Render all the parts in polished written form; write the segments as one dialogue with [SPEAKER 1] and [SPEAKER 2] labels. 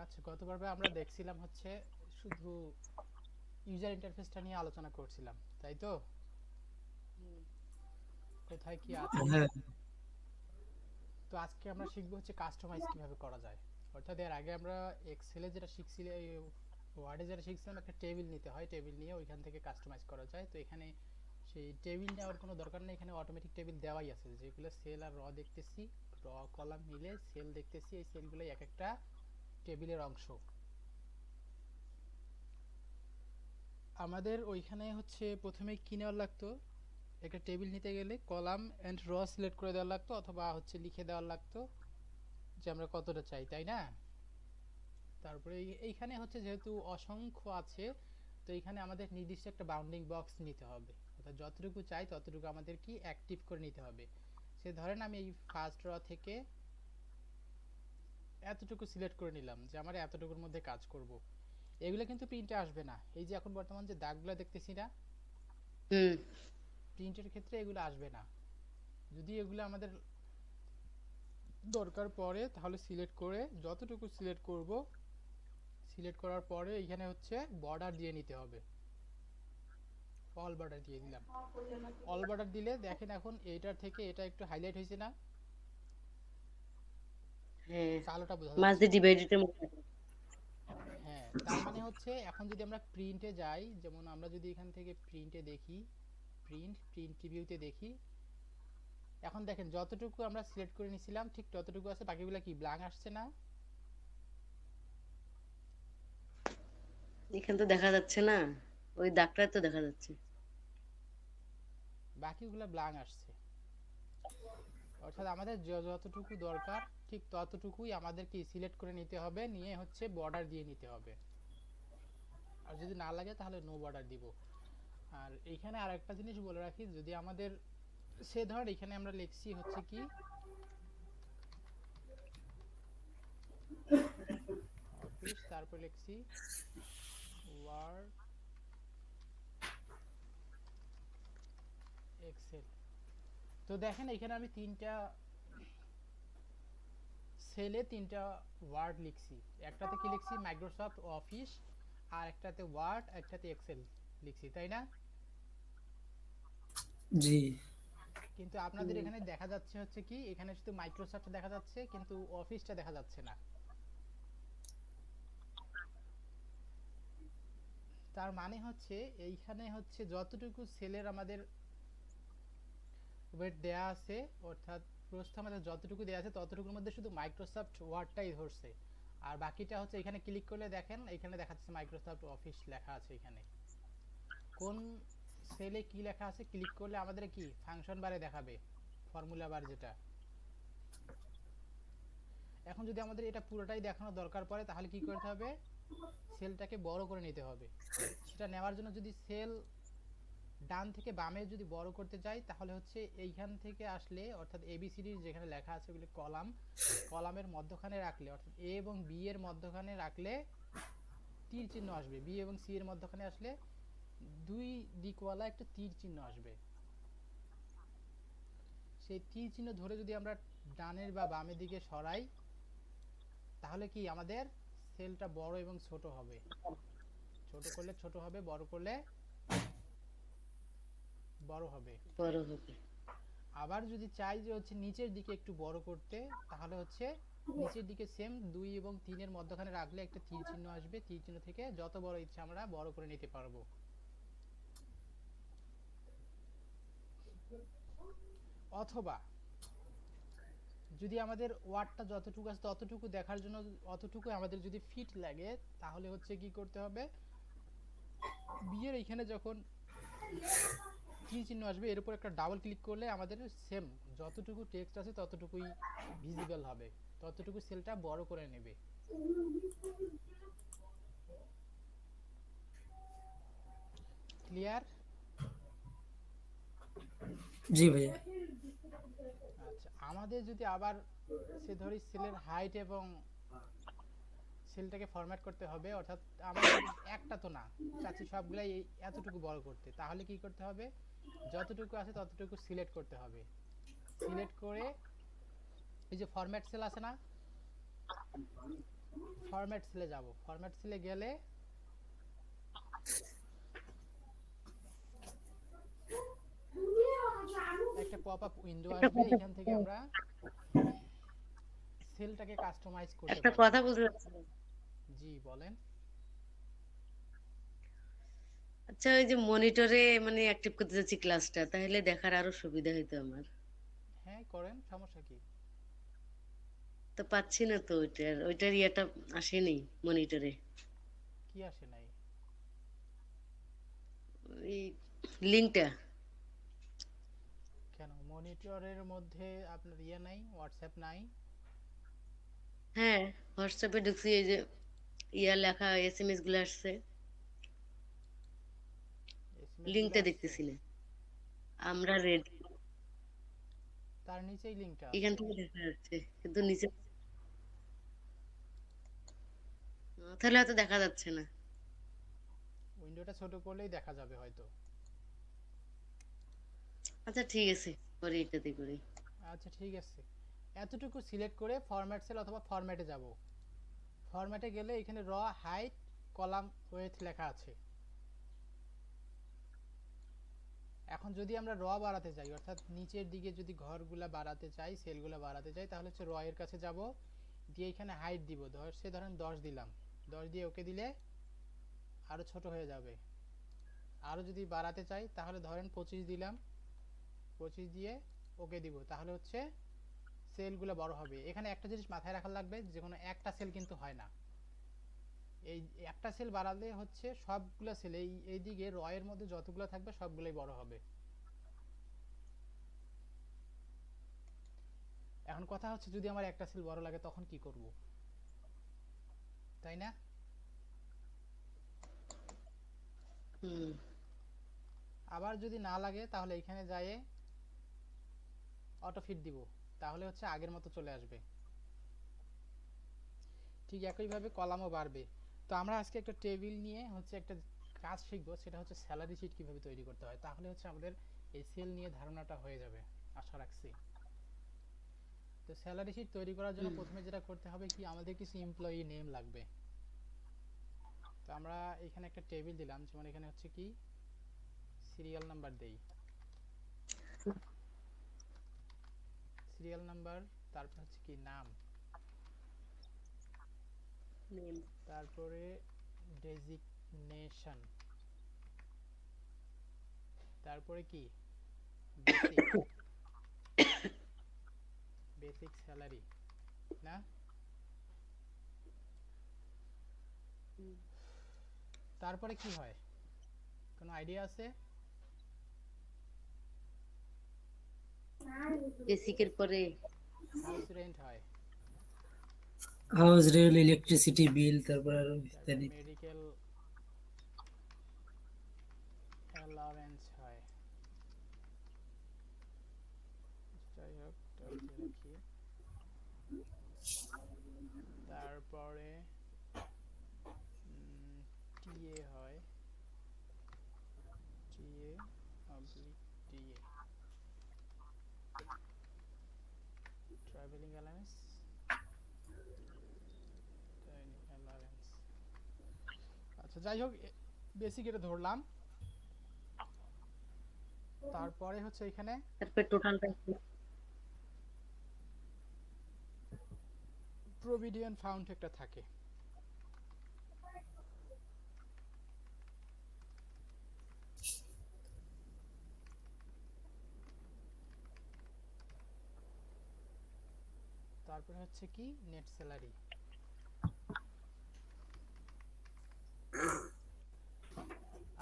[SPEAKER 1] আচ্ছা, গত পর্বে আমরা দেখছিলাম হচ্ছে শুধু ইউজার ইন্টারফেসটা নিয়ে আলোচনা করছিলাম, তাই তো? কোথায় কি আছে।
[SPEAKER 2] হ্যাঁ।
[SPEAKER 1] তো আজকে আমরা শিখবো হচ্ছে কাস্টমাইজ কিভাবে করা যায়। অর্থাৎ এর আগে আমরা এক্সেলে যেটা শিখছিলাম, ওয়ার্ডে যেটা শিখছিলাম, একটা টেবিল নিতে হয়, টেবিল নিয়ে ওইখান থেকে কাস্টমাইজ করা যায়। তো এখানে সেই টেবিল নেওয়ার কোনো দরকার নেই, এখানে অটোমেটিক টেবিল দেওয়াই আছে, যেগুলো সেল আর র দেখতেছি, র কলাম মিলে সেল দেখতেছি, এই সেলগুলোই এক একটা টেবিলের অংশ। আমাদের ওইখানে হচ্ছে প্রথমে কি নেওয়ার লাগতো, একটা টেবিল নিতে গেলে কলাম অ্যান্ড র সিলেক্ট করে দেওয়ার লাগতো, অথবা হচ্ছে লিখে দেওয়ার লাগতো যে আমরা কতটা চাই, তাই না? তারপরে এইখানে হচ্ছে যেহেতু অসংখ্য আছে, তো এইখানে আমাদের নির্দিষ্ট একটা বাউন্ডিং বক্স নিতে হবে, অর্থাৎ যতটুকু চাই ততটুকু আমাদের কি অ্যাক্টিভ করে নিতে হবে। সে ধরেন আমি এই ফার্স্ট র থেকে এতটুকু সিলেক্ট করে নিলাম যে আমার এতটুকুর মধ্যে কাজ করব। এগুলো কিন্তু প্রিন্টে আসবে না, এই যে এখন বর্তমান যে দাগগুলো দেখতেছি না,
[SPEAKER 2] হুম।
[SPEAKER 1] প্রিন্টের ক্ষেত্রে এগুলো আসবে না। যদি এগুলো আমাদের দরকার পড়ে তাহলে সিলেক্ট করে যতটুকু সিলেক্ট করব, সিলেক্ট করার পরে এখানে হচ্ছে বর্ডার দিয়ে নিতে হবে। অল বর্ডার দিয়ে দিলাম। অল বর্ডার দিলে দেখেন এখন এইটার থেকে এটা একটু হাইলাইট হয়েছে না,
[SPEAKER 2] হ্যাঁ,
[SPEAKER 1] কালোটা বোঝা
[SPEAKER 2] মাস
[SPEAKER 1] যাচ্ছে।
[SPEAKER 2] দিয়ে ডিভাইডেড এর মতো।
[SPEAKER 1] হ্যাঁ, তার মানে হচ্ছে এখন যদি আমরা প্রিন্টে যাই, যেমন আমরা যদি এখান থেকে প্রিন্টে দেখি, প্রিন্ট রিভিউতে দেখি, এখন দেখেন যতটুকু আমরা সিলেক্ট করে নিছিলাম ঠিক ততটুকু আছে, বাকিগুলো কি ব্ল্যাঙ্ক আসছে না?
[SPEAKER 2] এখানে তো দেখা যাচ্ছে না, ওই দাগটা তো দেখা যাচ্ছে।
[SPEAKER 1] বাকিগুলো ব্ল্যাঙ্ক আসছে। অর্থাৎ আমাদের যতটুকু দরকার ঠিক ততটুকুই আমাদেরকে সিলেক্ট করে নিতে হবে, নিয়ে হচ্ছে বর্ডার দিয়ে নিতে হবে। আর যদি না লাগে তাহলে নো বর্ডার দিব। আর এইখানে আর একটা জিনিস বলে রাখি, যদি আমাদের সে ধর এখানে আমরা লিখছি হচ্ছে কি অফিস, তারপর লিখছি ওয়ার্ড এক্সেল। তো দেখেন এখানে আমি তিনটা সেলে তিনটা ওয়ার্ড লিখছি। একটাতে কি লিখছি মাইক্রোসফট অফিস, আর একটাতে ওয়ার্ড, একটাতে এক্সেল লিখছি, তাই না?
[SPEAKER 2] জি।
[SPEAKER 1] কিন্তু আপনাদের এখানে দেখা যাচ্ছে হচ্ছে কি এখানে শুধু মাইক্রোসফট দেখা যাচ্ছে কিন্তু অফিসটা দেখা যাচ্ছে না। তার মানে হচ্ছে এইখানে হচ্ছে যতটুকু সেলের আমাদের ওয়েট দেয়া আছে, অর্থাৎ প্রস্থ আমাদের যতটুকু দেয়া আছে ততটুকুর মধ্যে শুধু মাইক্রোসফট ওয়ার্ডটাই ধরছে। আর বাকিটা হচ্ছে এখানে ক্লিক করলে দেখেন এখানে দেখাচ্ছে মাইক্রোসফট অফিস লেখা আছে। এখানে কোন সেলে কি লেখা আছে ক্লিক করলে আমাদের কি ফাংশন বারে দেখাবে, ফর্মুলা বার যেটা। এখন যদি আমাদের এটা পুরোটাই দেখানোর দরকার পড়ে তাহলে কি করতে হবে, সেলটাকে বড় করে নিতে হবে। সেটা নেওয়ার জন্য যদি সেল ডান থেকে বামে যদি বড় করতে যাই তাহলে হচ্ছে এইখান থেকে আসলে, অর্থাৎ এবিসিডির যেখানে লেখা আছে ওগুলো কলাম, কলামের মধ্যখানে রাখলে, অর্থাৎ এ এবং বি এর মধ্যখানে রাখলে তীর চিহ্ন আসবে, বি এবং সি এর মধ্যখানে আসলে দুই দিকওয়ালা একটা তীর চিহ্ন আসবে। সেই তীর চিহ্ন ধরে যদি আমরা ডানের বা বামের দিকে সরাই তাহলে কি আমাদের সেলটা বড় এবং ছোট হবে। ছোট করলে ছোট হবে, বড় করলে বড় হবে।
[SPEAKER 2] বড় হবে।
[SPEAKER 1] আবার যদি চাই যে হচ্ছে নিচের দিকে একটু বড় করতে, তাহলে হচ্ছে নিচের দিকে সেম 2 এবং 3 এর মধ্যখানে রাখলে একটা তীর চিহ্ন আসবে, তীর চিহ্ন থেকে যত বড় ইচ্ছা আমরা বড় করে নিতে পারবো। অথবা যদি আমাদের ওয়ার্ডটা যতটুকু আছে ততটুকু দেখার জন্য অতটুকু আমাদের যদি ফিট লাগে, তাহলে হচ্ছে কি করতে হবে, বিয়ের এইখানে যখন তীর চিহ্ন আসবে এর উপর একটা ডাবল ক্লিক করলে আমাদের সেম যতটুকু টেক্সট আছে ততটুকুই ভিজিবল হবে, ততটুকু সেলটা বড় করে নেবে। ক্লিয়ার?
[SPEAKER 2] জি ভাইয়া।
[SPEAKER 1] আচ্ছা, আমাদের যদি আবার সে ধরি সেলের হাইট এবং সেলটাকে ফরম্যাট করতে হবে, অর্থাৎ আমরা যদি একটা তো না চাচ্ছি সবগুলাই এতটুকু বড় করতে, তাহলে কি করতে হবে, যতটুকু আছে ততটুকু সিলেক্ট করতে হবে। সিলেক্ট করে এই যে ফরম্যাট সেল আছে না, ফরম্যাট সেলে যাব। ফরম্যাট সেলে গেলে একটা পপ আপ উইন্ডো
[SPEAKER 2] একটা
[SPEAKER 1] আসবে,
[SPEAKER 2] কথা
[SPEAKER 1] এখান থেকে আমরা সেলটাকে কাস্টমাইজ করতে
[SPEAKER 2] একটা
[SPEAKER 1] পারবো।
[SPEAKER 2] কথা বলতে চাচ্ছিলাম।
[SPEAKER 1] জি বলেন।
[SPEAKER 2] আচ্ছা, ওই যে মনিটরে মানে অ্যাক্টিভ করতে যাচ্ছি ক্লাসটা, তাহলে দেখার আরো সুবিধা হইতো আমার।
[SPEAKER 1] হ্যাঁ করেন, সমস্যা কি?
[SPEAKER 2] তো পাচ্ছি না তো, ওইটার ইয়েটা আসেনি মনিটরে।
[SPEAKER 1] কি আসে নাই?
[SPEAKER 2] এই লিঙ্কটা।
[SPEAKER 1] কেন মনিটরের মধ্যে আপনার ইয়ে নাই, হোয়াটসঅ্যাপ নাই?
[SPEAKER 2] হ্যাঁ, হোয়াটসঅ্যাপে ঢুকছি, এই যে ইয়া লেখা এসএমএস গুলো আসছে,
[SPEAKER 1] এসএমএস গুলো
[SPEAKER 2] লিঙ্কটা
[SPEAKER 1] আসছে?
[SPEAKER 2] দেখতেছি না। আমরা রেডি,
[SPEAKER 1] তার নিচেই লিংকটা
[SPEAKER 2] এখান
[SPEAKER 1] আছে।
[SPEAKER 2] থেকে দেখা যাচ্ছে কিন্তু নিচে তাহলে হয়তো দেখা যাচ্ছে না।
[SPEAKER 1] উইন্ডোটা ছোট করলেই দেখা যাবে হয়তো।
[SPEAKER 2] আচ্ছা ঠিক আছে, পরে এটাতে করি।
[SPEAKER 1] আচ্ছা ঠিক আছে, এতটুকু সিলেক্ট করে ফরম্যাট সেল অথবা ফরম্যাটে যাব। ফরম্যাটে গেলে এখানে র হাইট কলাম ওয়েথ লেখা আছে। এখন যদি আমরা র বাড়াতে চাই, অর্থাৎ নিচের দিকে যদি ঘরগুলা বাড়াতে চাই, সেলগুলা বাড়াতে চাই, তাহলে হচ্ছে র এর কাছে যাব, দিয়ে এখানে হাইট দিব, ধরেন 10 দিলাম, 10 দিয়ে ওকে দিলে আরো ছোট হয়ে যাবে। আরো যদি বাড়াতে চাই তাহলে ধরেন 25 দিলাম, 25 দিয়ে ওকে দিব, তাহলে হচ্ছে সেলগুলো বড় হবে। এখানে একটা জিনিস মাথায় রাখা লাগবে, যে কোনো একটা সেল কিন্তু হয় না। এই একটা সেল বাড়ালে হচ্ছে সবগুলো সেল এই দিকে র এর মধ্যে যতগুলো থাকবে সবগুলোই বড় হবে। এখন কথা হচ্ছে যদি আমার একটা সেল বড় লাগে তখন কি করব, তাই না?
[SPEAKER 2] হুম।
[SPEAKER 1] আবার যদি না লাগে তাহলে এখানে যায় অটো ফিট দিব, তাহলে হচ্ছে আগের মতো চলে আসবে। ঠিক একইভাবে কলামও বাড়বে। তো আমরা আজকে একটা টেবিল নিয়ে হচ্ছে একটা কাজ শিখবো, সেটা হচ্ছে স্যালারি শিট কিভাবে তৈরি করতে হয়, তাহলে হচ্ছে আমাদের এই সেল নিয়ে ধারণাটা হয়ে যাবে আশা রাখছি। তো স্যালারি শিট তৈরি করার জন্য
[SPEAKER 2] হুম।
[SPEAKER 1] প্রথমে যেটা করতে হবে কি, আমাদের কিছু এমপ্লয়ি নেম লাগবে। তো আমরা এখানে একটা টেবিল দিলাম, যেমন এখানে হচ্ছে কি সিরিয়াল নাম্বার দেই, সিরিয়াল নাম্বার, তারপর হচ্ছে কি নাম,
[SPEAKER 2] নেম।
[SPEAKER 1] তারপরে ডেজিগনেশন, তারপরে কি বেসিক, বেসিক স্যালারি, না? তারপরে কি হয়, কোনো আইডিয়া আছে?
[SPEAKER 2] বেসিকের পরে
[SPEAKER 1] হাউস রেন্ট হয়,
[SPEAKER 2] হাউস রেন্ট, ইলেকট্রিসিটি বিল, তারপর আরো
[SPEAKER 1] তারপর
[SPEAKER 2] ইত্যাদি।
[SPEAKER 1] মেডিকেল অ্যালাওয়েন্স হয়। যাই হোক এটা দিয়ে রাখি। তারপরে টিএ হয়, TA oblique TA, travelling allowance, dining allowance. আচ্ছা যাই হোক, বেসিক এটা ধরলাম। তারপরে হচ্ছে এখানে
[SPEAKER 2] তারপর টোটালটা।
[SPEAKER 1] প্রভিডেন্ট ফান্ড একটা থাকে। তারপরে হচ্ছে কি নেট স্যালারি।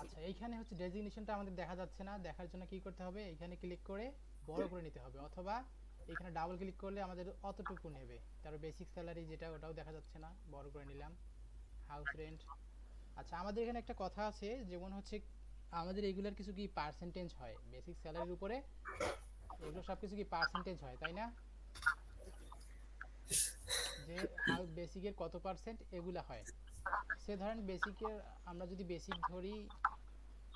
[SPEAKER 1] আচ্ছা এইখানে হচ্ছে ডেজিগনেশনটা আমাদের দেখা যাচ্ছে না, দেখার জন্য কি করতে হবে, এখানে ক্লিক করে বড় করে নিতে হবে, অথবা এখানে ডাবল ক্লিক করলে আমাদের অতটুকু নেবে। তারপর বেসিক স্যালারি যেটা, ওটাও দেখা যাচ্ছে না, বড় করে নিলাম। House rent. আচ্ছা আমাদের এখানে একটা কথা আছে, যেমন হচ্ছে আমাদের এগুলোর কিছু কি পার্সেন্টেজ হয় বেসিক স্যালারির উপরে, এগুলো সব কিছু কি পার্সেন্টেজ হয় তাই না? যে হাউ বেসিকের কত পার্সেন্ট এগুলা হয়। সে ধরেন বেসিকের, আমরা যদি বেসিক ধরি,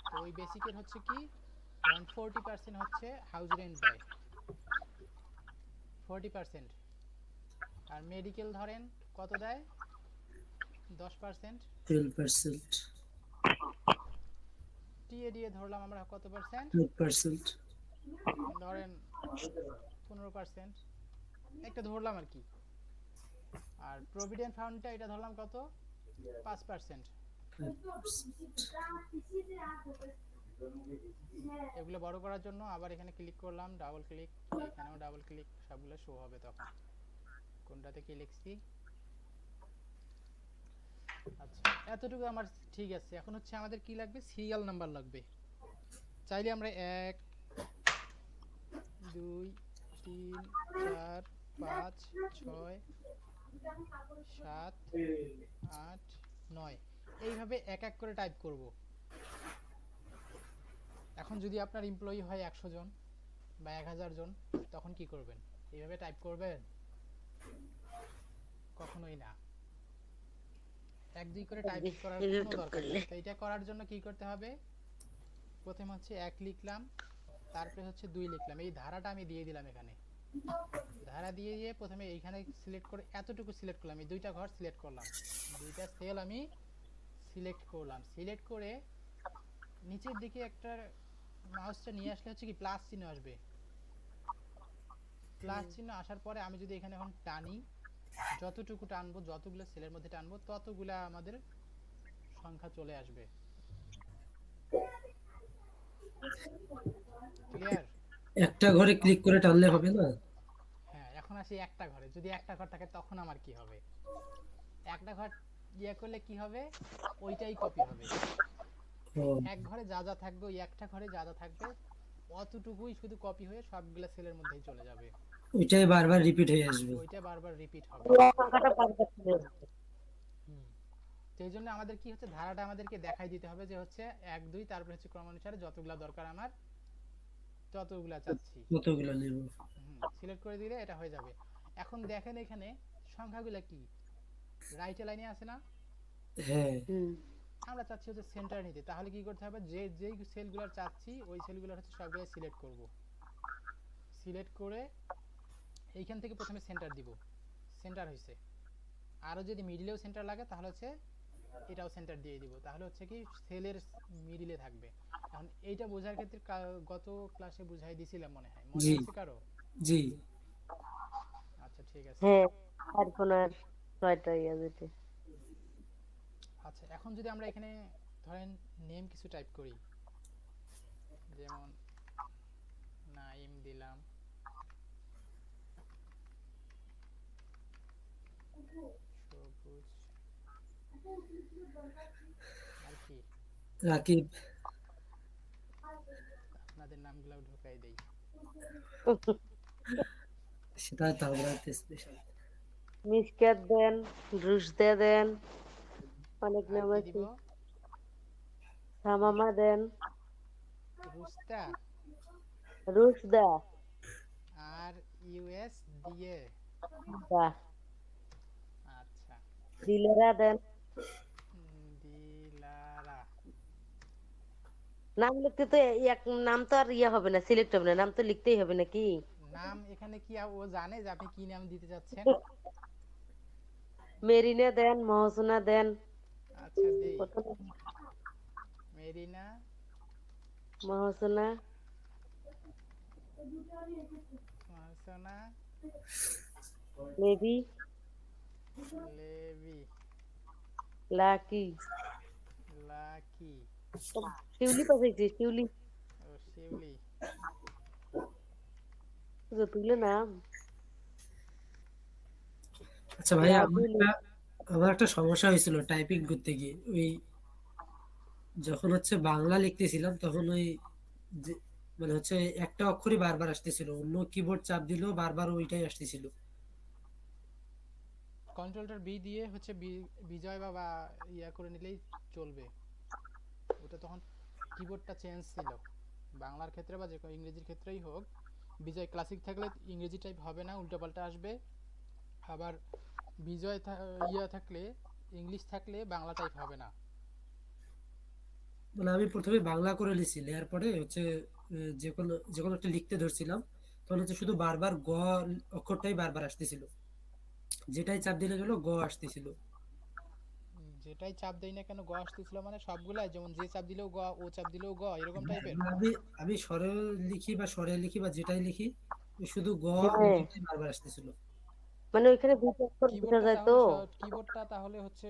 [SPEAKER 1] তো ওই বেসিকের হচ্ছে কি ধরেন 40% হচ্ছে হাউস রেন্ট দেয়, 40%। আর মেডিকেল ধরেন কত দেয়, 10%।
[SPEAKER 3] 12%,
[SPEAKER 1] টিএডিএ ধরলাম আমরা কত পার্সেন্ট,
[SPEAKER 3] 8%,
[SPEAKER 1] ধরেন 15%, একটা ধরলাম আর কি। আর প্রভিডেন্ট ফান্ডটা এটা ধরলাম কত, 5%।
[SPEAKER 3] 5%.
[SPEAKER 1] এগুলো বড় করার জন্য আবার এখানে ক্লিক করলাম, ডাবল ক্লিক, এখানেও ডাবল ক্লিক, সবগুলো শো হবে তখন কোনটাতে কি লিখছি। আচ্ছা, এতটুকু আমার ঠিক আছে। এখন হচ্ছে আমাদের কি লাগবে, সিরিয়াল নাম্বার লাগবে। চাইলে আমরা 1 2 3 4 5 6 7 8 9 এইভাবে এক এক করে টাইপ করব। এখন যদি আপনার এমপ্লয়ি হয় 100 জন বা 1000 জন, তখন কি করবেন, এইভাবে টাইপ করবেন? কখনোই না। 1 2 করে টাইপ করার কোনো
[SPEAKER 2] এভাবে
[SPEAKER 1] দরকার
[SPEAKER 2] করলে
[SPEAKER 1] নেই। তো এটা করার জন্য কি করতে হবে, প্রথমে হচ্ছে 1 লিখলাম, তারপরে হচ্ছে 2 লিখলাম, এই ধারাটা আমি দিয়ে দিলাম এখানে। ধারা দিয়ে প্রথমে এইখানে সিলেক্ট করে এতটুকু সিলেক্ট করলাম, এই দুইটা ঘর সিলেক্ট করলাম, দুইটা সেল আমি সিলেক্ট করলাম। সিলেক্ট করে নিচের দিকে একটা মাউসটা নিয়ে আসলে হচ্ছে কি প্লাস চিহ্ন আসবে। প্লাস চিহ্ন আসার পরে আমি যদি এখানে এখন টানি, যতটুকু টানবো, যতগুলো সেলের মধ্যে টানবো, ততগুলা আমাদের সংখ্যা চলে আসবে। ক্লিয়ার?
[SPEAKER 3] একটা ঘরে ক্লিক করে টানলে হবে না?
[SPEAKER 1] হ্যাঁ, এখন আসি একটা ঘরে। যদি একটা ঘর থাকে তখন আমার কি হবে, একটা ঘর করলে কি হবে, ওইটাই কপি হবে।
[SPEAKER 3] ও,
[SPEAKER 1] এক ঘরে যা যা থাকবে, ওই একটা ঘরে যা যা থাকবে অতটুকুই শুধু কপি হয়ে সবগুলা সেলের মধ্যেই চলে যাবে।
[SPEAKER 3] ওইটাই বারবার রিপিট হয়ে আসবে।
[SPEAKER 1] ওইটা বারবার রিপিট হবে।
[SPEAKER 2] সংখ্যাটা বারবার চলে আসবে।
[SPEAKER 1] হুম। তো এই জন্য আমাদের কি হচ্ছে, ধারাটা আমাদেরকে দেখাই দিতে হবে যে হচ্ছে 1 2, তারপরে হচ্ছে ক্রমানুসারে যতগুলা দরকার আমার ততগুলা চাচ্ছি।
[SPEAKER 3] কতগুলো নেব?
[SPEAKER 1] সিলেক্ট করে দিলে এটা হয়ে যাবে। এখন দেখেন এখানে সংখ্যাগুলা কি রাইটে লাইনে আছে না,
[SPEAKER 3] হ্যাঁ,
[SPEAKER 1] আমরা চাচ্ছি হচ্ছে সেন্টার নিতে। তাহলে কি করতে হবে, যে যেই সেলগুলো চাচ্ছি ওই সেলগুলো হচ্ছে সবগুলো সিলেক্ট করব। সিলেক্ট করে এইখান থেকে প্রথমে সেন্টার দিব, সেন্টার হয়েছে। আরও যদি মিডিলেও সেন্টার লাগে তাহলে হচ্ছে এটাও সেন্টার দিয়ে দিব, তাহলে হচ্ছে কি সেলের মিডিলে থাকবে। এখন এইটা বোঝার ক্ষেত্রে গত ক্লাসে বুঝাই দিছিলাম মনে হয়, মনে
[SPEAKER 3] জি
[SPEAKER 1] আছে কারো?
[SPEAKER 3] জি।
[SPEAKER 1] আচ্ছা ঠিক আছে।
[SPEAKER 2] হ্যাঁ, আর কোন আর 6টা ইয়া যেতে।
[SPEAKER 1] আচ্ছা, এখন যদি আমরা এখানে ধরেন নেম কিছু টাইপ করি, যেমন নাইম দিলাম, সবুজ, আর কি
[SPEAKER 3] রাকিব,
[SPEAKER 1] আপনাদের নামগুলো ঢুকাই দেই।
[SPEAKER 3] সেটা তো আমরা স্পেশাল।
[SPEAKER 2] মিসকাত দেন, রুশদা দেন, অনেক
[SPEAKER 1] আর
[SPEAKER 2] নাম
[SPEAKER 1] কি
[SPEAKER 2] আছে।
[SPEAKER 1] দিব,
[SPEAKER 2] শামামা দেন,
[SPEAKER 1] রুস্তা,
[SPEAKER 2] রুশদা,
[SPEAKER 1] আর ইউএস দিয়ে।
[SPEAKER 2] বাহ,
[SPEAKER 1] আচ্ছা,
[SPEAKER 2] দিলেরা দেন।
[SPEAKER 1] দিলারা।
[SPEAKER 2] নাম লিখতে তো এক নাম তো আর ইয়া হবে না, সিলেক্ট হবে না, নাম তো লিখতেই হবে নাকি?
[SPEAKER 1] নাম এখানে কি ও জানে যে আপনি কি নাম দিতে যাচ্ছেন?
[SPEAKER 2] মেরিনা দেন, মহসিনা দেন,
[SPEAKER 1] আচ্ছা দেই,
[SPEAKER 2] কত নাম?
[SPEAKER 1] মেরিনা,
[SPEAKER 2] মহসিনা,
[SPEAKER 1] মহসনা,
[SPEAKER 2] লেবি,
[SPEAKER 1] লেবি,
[SPEAKER 2] লাকি।
[SPEAKER 1] লাকি,
[SPEAKER 2] শিউলি পাঠাইছি, শিউলি
[SPEAKER 1] ও শিউলি।
[SPEAKER 2] যতগুলো নাম।
[SPEAKER 3] আচ্ছা ভাই,
[SPEAKER 2] রাজুলি,
[SPEAKER 3] আমার একটা সমস্যা হয়েছিল টাইপিং করতে গিয়ে। ওই যখন হচ্ছে বাংলা লিখতেছিলাম তখন ওই যে মানে হচ্ছে একটা অক্ষরই বারবার আসতেছিল, অন্য কিবোর্ড চাপ দিলেও বারবার ওইটাই আসতেছিল।
[SPEAKER 1] কন্ট্রোলটার বি দিয়ে হচ্ছে বিজয় বা ইয়া করে নিলেই চলবে। ওটা তখন কিবোর্ডটা চেঞ্জ ছিল, বাংলার ক্ষেত্রে বা যে কোনো ইংরেজির ক্ষেত্রেই হোক। বিজয় ক্লাসিক থাকলে ইংরেজি টাইপ হবে না, উল্টোপাল্টা আসবে। আবার বিজয় ইয়া থাকলে, ইংলিশ থাকলে বাংলা টাইপ হবে না।
[SPEAKER 3] মানে আমি প্রথমে বাংলা করে লিখছি, লেয়ার পরে হচ্ছে যে কোনো একটা লিখতে ধরছিলাম, তখন হচ্ছে শুধু বারবার গ অক্ষরটাই বারবার আসতেছিল, যেটাই চাপ দিলে গেল গ আসতেছিল।
[SPEAKER 1] যেটাই চাপ দেই না কেন গ আসতেছিল মানে সবগুলাই, যেমন যে চাপ দিলেও গ, ও চাপ দিলেও গ, এরকম
[SPEAKER 3] হ্যাঁ,
[SPEAKER 1] টাইপের।
[SPEAKER 3] মানে আমি সরেও লিখি বা সরে লিখি বা যেটাই লিখি, ওই শুধু গ
[SPEAKER 2] হ্যাঁ,
[SPEAKER 3] টাই বারবার আসতেছিল।
[SPEAKER 2] মানে ওইখানে দুটো অক্ষর বোঝা
[SPEAKER 1] কিবোর্ডটা
[SPEAKER 2] যায় তো।
[SPEAKER 1] তাহলে কিবোর্ডটা তাহলে হচ্ছে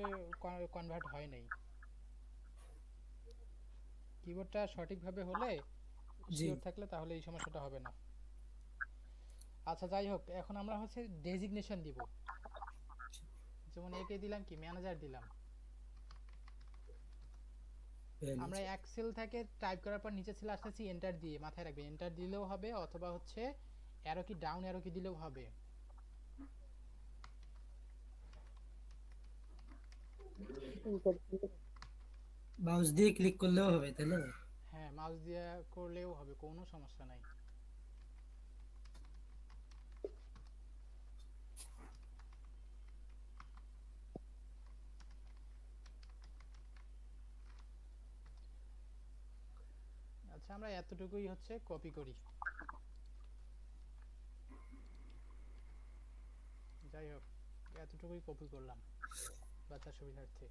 [SPEAKER 1] কনভার্ট হয় নাই। কিবোর্ডটা সঠিকভাবে হলে,
[SPEAKER 3] জি।
[SPEAKER 1] শিওর থাকলে তাহলে এই সমস্যাটা হবে না। আচ্ছা যাই হোক, এখন আমরা হচ্ছে ডেজিগনেশন দিব। যেমন একে দিলাম কি ম্যানেজার দিলাম। আমরা
[SPEAKER 3] ম্যানেজার।
[SPEAKER 1] এক্সেল থেকে টাইপ করার পর নিচে ছিল আসতেছি এন্টার দিয়ে, মাথায় রাখবেন এন্টার দিলেও হবে অথবা হচ্ছে অ্যারো কি ডাউন অ্যারো কি দিলেও হবে।
[SPEAKER 3] মাউস দিয়ে ক্লিক করলেও হবে, তাই না?
[SPEAKER 1] হ্যাঁ, মাউস দিয়ে করলেও হবে, কোনো সমস্যা নাই। আচ্ছা আমরা এতটুকুই হচ্ছে কপি করি। যাই হোক, এতটুকুই কপি করলাম বাচ্চার সুবিধার্থে।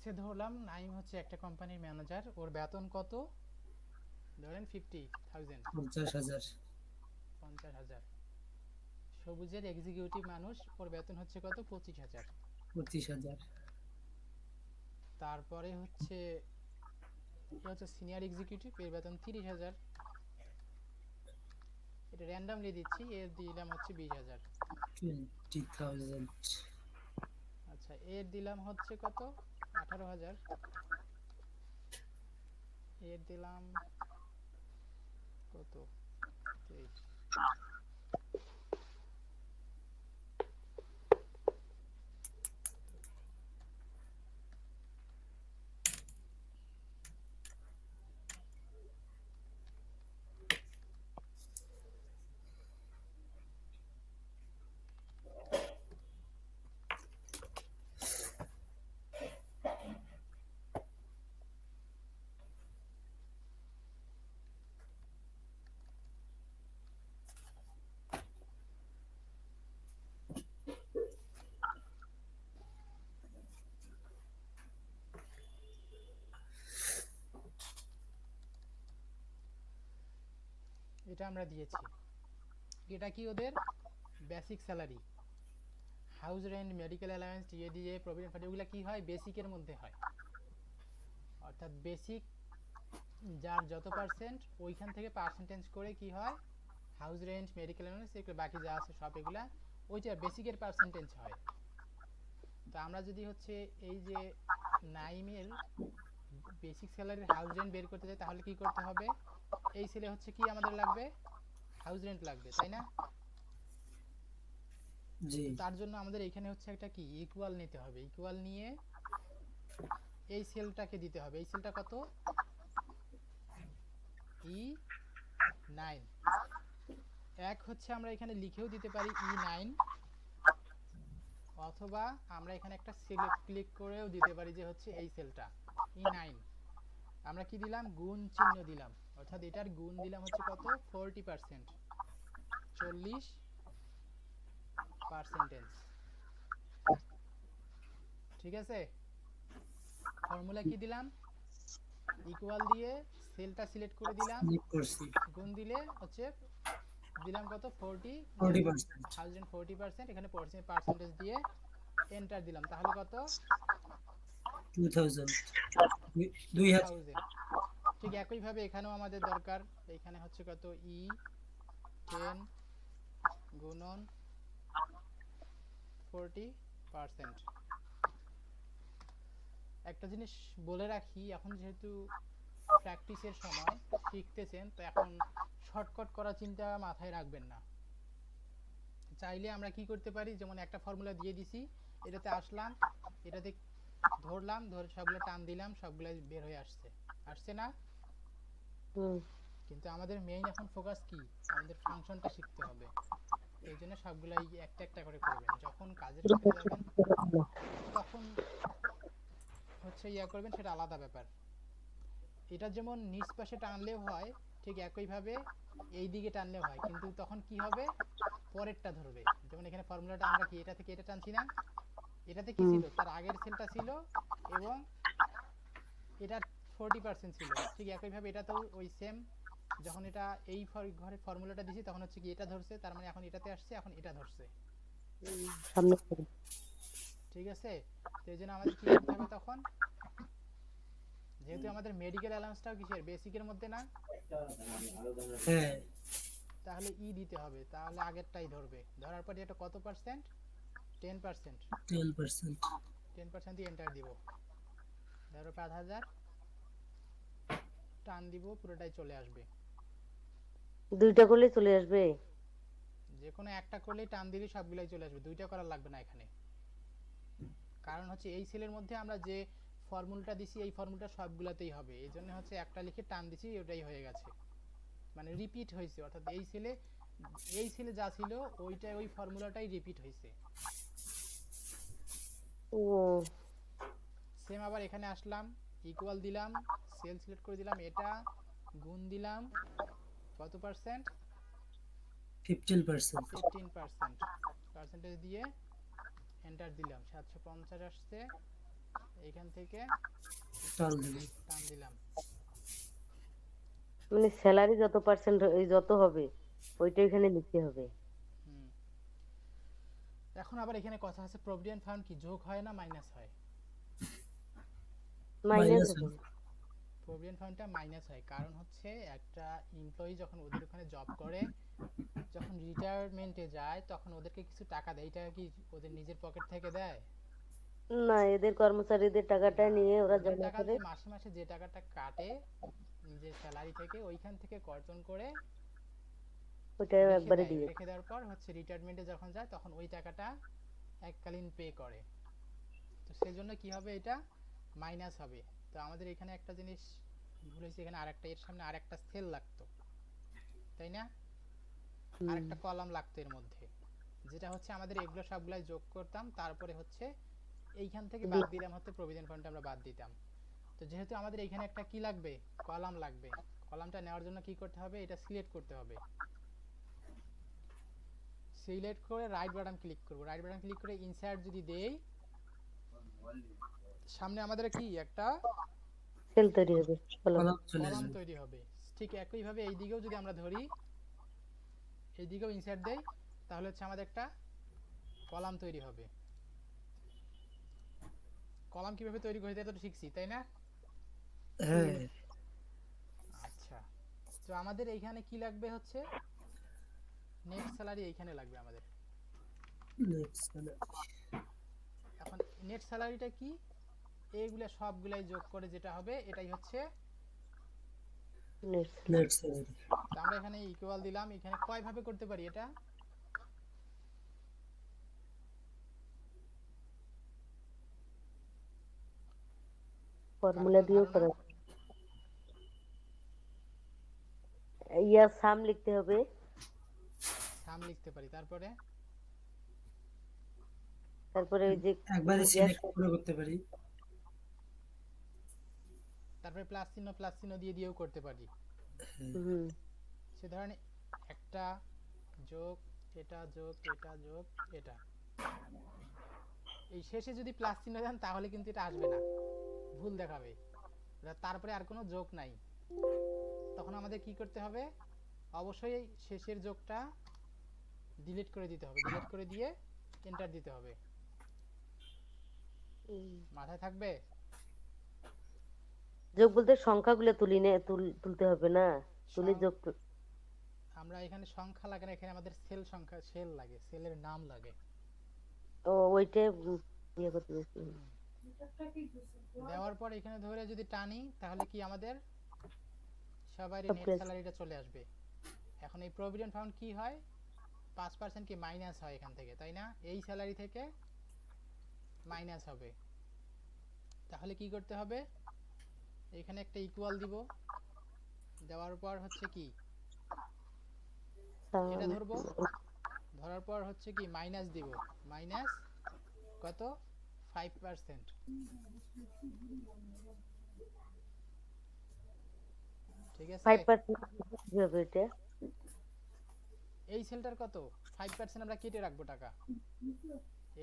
[SPEAKER 1] সে ধরলাম নাইম হচ্ছে একটা কোম্পানির ম্যানেজার, ওর বেতন কত, ধরেন 50,000,
[SPEAKER 3] 50,000।
[SPEAKER 1] 50,000। সবুজের এক্সিকিউটিভ মানুষ, ওর বেতন হচ্ছে কত, 25,000।
[SPEAKER 3] 25,000।
[SPEAKER 1] তারপরে হচ্ছে এ হচ্ছে সিনিয়র এক্সিকিউটিভ, এর বেতন 30,000। এটা র্যান্ডামলি দিচ্ছি, এর দিলাম হচ্ছে 20,000।
[SPEAKER 3] 20,000।
[SPEAKER 1] আচ্ছা এর দিলাম হচ্ছে কত, 18,000। এর দিলাম কত, 23। এটা আমরা দিয়েছি। এটা কি ওদের basic salary, house rent, medical allowance, TA DA, provident fund, এগুলো কি হয় বেসিকের মধ্যে হয়। অর্থাৎ বেসিক যার যত পার্সেন্ট ওইখান থেকে পার্সেন্টেজ করে কি হয়, হাউস রেন্ট, মেডিকেল অ্যালাউন্স, এগুলো বাকি যা আছে সব এগুলা ওইটা বেসিকের পার্সেন্টেজ হয়। তো আমরা যদি হচ্ছে এই যে নাইমের বেসিক স্যালারির হাউস রেন্ট বের করতে চাই তাহলে কি করতে হবে, এই সেলে হচ্ছে কি আমাদের লাগবে, হাউস রেন্ট লাগবে, তাই না?
[SPEAKER 3] জি।
[SPEAKER 1] তো তার জন্য আমাদের এখানে হচ্ছে একটা কি ইকুয়াল নিতে হবে, ইকুয়াল নিয়ে এই সেলটাকে দিতে হবে। এই সেলটা কত, E9। এক হচ্ছে আমরা এখানে লিখেও দিতে পারি E9, অথবা আমরা এখানে একটা সিলেক্ট ক্লিক করেও দিতে পারি যে হচ্ছে এই সেলটা E9। আমরা কি দিলাম, গুণ চিহ্ন দিলাম, অর্থাৎ এটার গুণ দিলাম হচ্ছে কত, 40%, 40%। ঠিক আছে, ফর্মুলা কি দিলাম, ইকুয়াল দিয়ে সেলটা সিলেক্ট করে দিলাম,
[SPEAKER 3] ক্লিক করছি।
[SPEAKER 1] গুণ দিলে হচ্ছে দিলাম কত, 40,
[SPEAKER 3] 40%।
[SPEAKER 1] 40%, এখানে পার্সেন্টেজ দিয়ে এন্টার দিলাম, তাহলে কত,
[SPEAKER 3] 2000। 2000।
[SPEAKER 1] 2000। ঠিক একইভাবে এখানেও আমাদের দরকার, এখানে হচ্ছে কত, E10 গুণন 40%। একটা জিনিস বলে রাখি, এখন যেহেতু প্র্যাকটিসের সময় শিখতেছেন, তো এখন শর্টকাট করা চিন্তা মাথায় রাখবেন না। চাইলে আমরা কি করতে পারি, যেমন একটা ফর্মুলা দিয়ে দিছি, এটাতে আসলাম, এটাতে ধরলাম, ধরে সবগুলো টান দিলাম, সবগুলো বের হয়ে আসছে, আসছে না?
[SPEAKER 2] হুম।
[SPEAKER 1] কিন্তু আমাদের মেইন এখন ফোকাস কি, আমাদের ফাংশনটা শিখতে হবে। এই জন্য সবগুলাই একটা একটা করে করবেন, যখন কাজের ক্ষেত্রে যাবেন তখন হচ্ছে করবেন, সেটা আলাদা ব্যাপার। এটা যেমন নিচ পাশে টানলেও হয়, ঠিক একইভাবে এই দিকে টানলেও হয়, কিন্তু তখন কি হবে, পরেরটা ধরবে। যেমন এখানে ফর্মুলাটা আমরা কি এটা থেকে এটা টানছি না, এটাতে কি ছিল, তার আগের সেলটা ছিল এবং এটা 40% ছিল, ঠিক একইভাবে এটাতেও ওই সেম। যখন এটা এই ঘরে ফর্মুলাটা দিছি তখন হচ্ছে কি এটা ধরছে, তার মানে এখন এটাতে আসছে, এখন এটা ধরছে।
[SPEAKER 4] সামনে থেকে।
[SPEAKER 1] ঠিক আছে, তো এই জন্য আমাদের কি করতে হবে তখন, যেহেতু আমাদের মেডিকেল অ্যালাউন্সটাও কিসের বেসিকের মধ্যে না,
[SPEAKER 3] হ্যাঁ
[SPEAKER 1] তাহলে ই দিতে হবে, তাহলে আগেরটাই ধরবে। ধরার পরে এটা কত পার্সেন্ট, 10%,
[SPEAKER 3] 10%।
[SPEAKER 1] 10% দিয়ে এন্টার দিব। ধরো 5,000 টান দিব, পুরোটাই চলে আসবে।
[SPEAKER 4] দুইটা করলে চলে আসবে।
[SPEAKER 1] যে কোনো একটা করলেই টান দিলে সবগুলাই চলে আসবে, দুইটা করার লাগবে না এখানে। কারণ হচ্ছে এই সেলের মধ্যে আমরা যে ফর্মুলাটা দিছি এই ফর্মুলাটা সবগুলাতেই হবে, এই জন্য হচ্ছে একটা লিখে টান দিছি, ওটাই হয়ে গেছে, মানে রিপিট হয়েছে। অর্থাৎ এই সেলে যা ছিল ওইটা ওই ফর্মুলাটাই রিপিট হয়েছে।
[SPEAKER 4] ও
[SPEAKER 1] সেম আবার এখানে আসলাম, ইকুয়াল দিলাম, সেল সিলেক্ট করে দিলাম, এটা গুণ দিলাম কত পার্সেন্ট,
[SPEAKER 3] 15%।
[SPEAKER 1] 15%, পার্সেন্টেজ দিয়ে এন্টার দিলাম। 750 আসছে, এখান থেকে
[SPEAKER 3] টান দেবে।
[SPEAKER 1] টান দিলাম।
[SPEAKER 4] মানে স্যালারি যত পার্সেন্ট যত হবে ওইটা এখানে লিখতে হবে।
[SPEAKER 1] হুম, এখন আবার এখানে কথা আছে, প্রভিডেন্ট ফান্ড কি যোগ হয় না মাইনাস হয়?
[SPEAKER 4] Minus
[SPEAKER 3] minus.
[SPEAKER 4] হবে।
[SPEAKER 1] প্রভিডেন্ট ফান্ডটা মাইনাস হয়, কারণ হচ্ছে একটা এমপ্লয়ি যখন ওদের ওখানে জব করে, যখন রিটায়ারমেন্টে যায় তখন ওদেরকে কিছু টাকা দেয়, এটা কি ওদের নিজের পকেট থেকে দেয়?
[SPEAKER 4] না, এদের কর্মচারীদের টাকাটা
[SPEAKER 1] না,
[SPEAKER 4] নিয়ে ওরা
[SPEAKER 1] ওদের
[SPEAKER 4] জমা
[SPEAKER 1] টাকা
[SPEAKER 4] করে।
[SPEAKER 1] যে মাসে মাসে যে টাকাটা কাটে নিজের স্যালারি থেকে, ওইখান থেকে কর্তন করে
[SPEAKER 4] ওইটা
[SPEAKER 1] রেখে
[SPEAKER 4] একবারে
[SPEAKER 1] দেয়।
[SPEAKER 4] দিয়ে
[SPEAKER 1] রেখে দেওয়ার পর হচ্ছে রিটায়ারমেন্টে যখন যায় তখন ওই টাকাটা এককালীন পে করে। তো সেজন্য কি হবে, এটা মাইনাস হবে। তো আমাদের এখানে একটা জিনিস ভুল হয়েছে, এখানে আরেকটা এর সামনে আরেকটা সেল লাগতো, তাই না? আরেকটা কলাম লাগতো এর মধ্যে, যেটা হচ্ছে আমাদের এগুলো সবগুলাই যোগ করতাম, তারপরে হচ্ছে এইখান থেকে বাদ দিলাম হচ্ছে প্রভিডেন্ট ফান্ডটা আমরা বাদ দিতাম। তো যেহেতু আমাদের এখানে একটা কি লাগবে, কলাম লাগবে, কলামটা নেওয়ার জন্য কি করতে হবে, এটা সিলেক্ট করতে হবে। সিলেক্ট করে রাইট বাটন ক্লিক করব, রাইট বাটন ক্লিক করে ইনসার্ট যদি দেই, সামনে আমাদের কি একটা
[SPEAKER 4] সেল তৈরি হবে।
[SPEAKER 3] কলাম চলে
[SPEAKER 1] কলাম
[SPEAKER 3] আসবে।
[SPEAKER 1] তৈরি হবে। ঠিক একইভাবে এই দিকেও যদি আমরা ধরি, এই দিকেও ইনসার্ট দেই, তাহলে হচ্ছে আমাদের একটা কলাম তৈরি হবে। কলাম কিভাবে তৈরি করতে হয় তো শিখছি, তাই না?
[SPEAKER 3] হ্যাঁ
[SPEAKER 1] আচ্ছা, তো আমাদের এইখানে কি লাগবে হচ্ছে নেট স্যালারি, এইখানে লাগবে আমাদের।
[SPEAKER 3] next।
[SPEAKER 1] এখন নেট স্যালারিটা কি, এইগুলা সবগুলাই যোগ করে যেটা হবে এটাই হচ্ছে।
[SPEAKER 4] Next
[SPEAKER 3] net salary.
[SPEAKER 1] তো আমরা এখানে ইকুয়াল দিলাম, এখানে কয় ভাবে করতে পারি এটা,
[SPEAKER 4] ফর্মুলা দিয়েও
[SPEAKER 1] ধারণা?
[SPEAKER 4] করা। ইয়া সাম লিখতে হবে।
[SPEAKER 1] সাম লিখতে পারি, তারপরে
[SPEAKER 4] তারপরে ওই যে
[SPEAKER 3] একবারে সিলেক্ট করে করতে পারি।
[SPEAKER 1] তারপরে প্লাস চিহ্ন দিয়ে দিয়েও করতে পারি।
[SPEAKER 4] হুম
[SPEAKER 1] সে ধরেন একটা যোগ এটা যোগ এটা যোগ এটা, এই শেষে যদি প্লাস চিহ্ন দেন তাহলে কিন্তু এটা আসবে না, ভুল দেখাবে। তারপরে আর কোনো যোগ নাই, তখন আমাদের কি করতে হবে, অবশ্যই এই শেষের যোগটা ডিলিট করে দিতে হবে, ডিলিট করে দিয়ে এন্টার দিতে হবে। মাথায় থাকবে?
[SPEAKER 4] যোগ বলতে সংখ্যাগুলো তুলতে হবে না, তুলে যোগ
[SPEAKER 1] আমরা এখানে সংখ্যা লাগে না, এখানে আমাদের সেল সংখ্যা, সেল লাগে, সেলের নাম লাগে।
[SPEAKER 4] ও ওইটা ইয়ে করতে হবে।
[SPEAKER 1] দেওয়ার পর এখানে ধরে যদি টানি তাহলে কি আমাদের সবারই
[SPEAKER 4] সব
[SPEAKER 1] নেট
[SPEAKER 4] পেয়েছে।
[SPEAKER 1] স্যালারিটা চলে আসবে। এখন এই প্রভিডেন্ট ফান্ড কি হয়, 5% কি মাইনাস হয় এখান থেকে, তাই না? এই স্যালারি থেকে মাইনাস হবে। তাহলে কি করতে হবে, এখানে একটা ইকুয়াল দিব, দেওয়ার পর হচ্ছে কি এটা ধরবো, ধরার পর হচ্ছে কি মাইনাস দিব, মাইনাস কত, 5%। ঠিক আছে,
[SPEAKER 4] 5% কি হবে এটা?
[SPEAKER 1] এই সেলটার কত 5% আমরা কেটে রাখবো টাকা,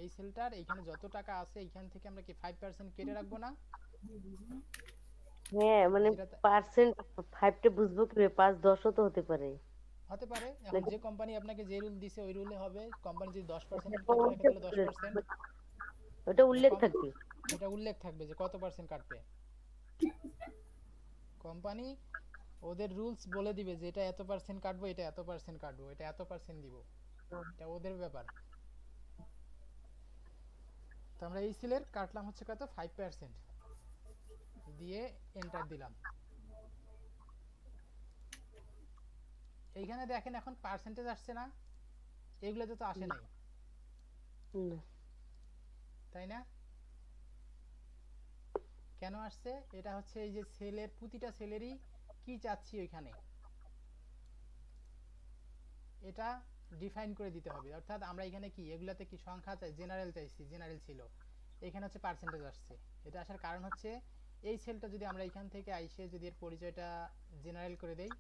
[SPEAKER 1] এই সেলটার এইখানে যত টাকা আছে এইখান থেকে আমরা কি 5% কেটে রাখবো না?
[SPEAKER 4] হ্যাঁ মানে
[SPEAKER 1] যেটা
[SPEAKER 4] পার্সেন্ট 5টা বুঝবো কিভাবে? 5-10ও তো হতে পারে
[SPEAKER 1] হতে পারে। এখন
[SPEAKER 4] নাকি?
[SPEAKER 1] যে কোম্পানি আপনাকে যে রুল দিছে ওই রুলে হবে। কোম্পানি যদি 10%
[SPEAKER 4] এখন
[SPEAKER 1] কেটে রাখে
[SPEAKER 4] উল্লেখ
[SPEAKER 1] তাহলে
[SPEAKER 4] করে
[SPEAKER 1] 10%।
[SPEAKER 4] ওটা
[SPEAKER 1] না
[SPEAKER 4] উল্লেখ
[SPEAKER 1] কম,
[SPEAKER 4] থাকবে।
[SPEAKER 1] এটা উল্লেখ থাকবে যে কত পার্সেন্ট কাটবে। কোম্পানি ওদের রুলস বলে দিবে যে এটা এত পার্সেন্ট কাটবো, এটা এত পার্সেন্ট কাটবো, এটা এত পার্সেন্ট দিব। এটা ওদের ব্যাপার। তো আমরা এই সেলের কাটলাম হচ্ছে কত 5% দিয়ে এন্টার দিলাম। এইখানে দেখেন এখন পার্সেন্টেজ আসছে না, এগুলোতে তো আসে নাই,
[SPEAKER 4] না
[SPEAKER 1] তাই না? কেন আসছে? এটা হচ্ছে এই যে সেলের প্রতিটা সেলেরই কি চাচ্ছি ওইখানে এটা ডিফাইন করে দিতে হবে। অর্থাৎ আমরা এখানে কি এগুলাতে কি সংখ্যা চাই, জেনারেল চাইছি, জেনারেল ছিল, এখানে হচ্ছে পার্সেন্টেজ আসছে। এটা আসার কারণ হচ্ছে এই সেলটা যদি আমরা এখান থেকে আইসে যদি এর পরিচয়টা জেনারেল করে দেই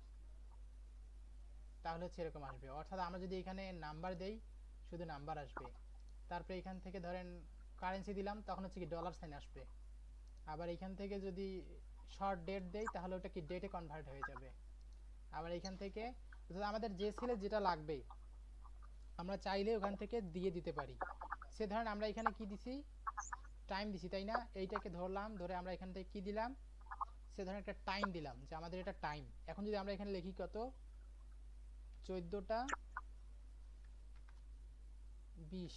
[SPEAKER 1] তাহলে হচ্ছে এরকম আসবে। অর্থাৎ আমরা যদি এখানে নাম্বার দেই শুধু নাম্বার আসবে, তারপরে এখান থেকে ধরেন কারেন্সি দিলাম তখন হচ্ছে কি ডলার সাইন আসবে। আবার এখান থেকে যদি শর্ট ডেট দেই তাহলে ওটা কি ডেটে কনভার্ট হয়ে যাবে। আবার এখান থেকে আমাদের যে সেলে যেটা লাগবে আমরা চাইলে ওখান থেকে দিয়ে দিতে পারি। সে ধরেন আমরা এখানে কি দিছি, টাইম দিছি, তাই না? এইটাকে ধরলাম, ধরে আমরা এখান থেকে কি দিলাম, সে ধরেন একটা টাইম দিলাম যে আমাদের এটা টাইম। এখন যদি আমরা এখানে লিখি কত 14টা 20,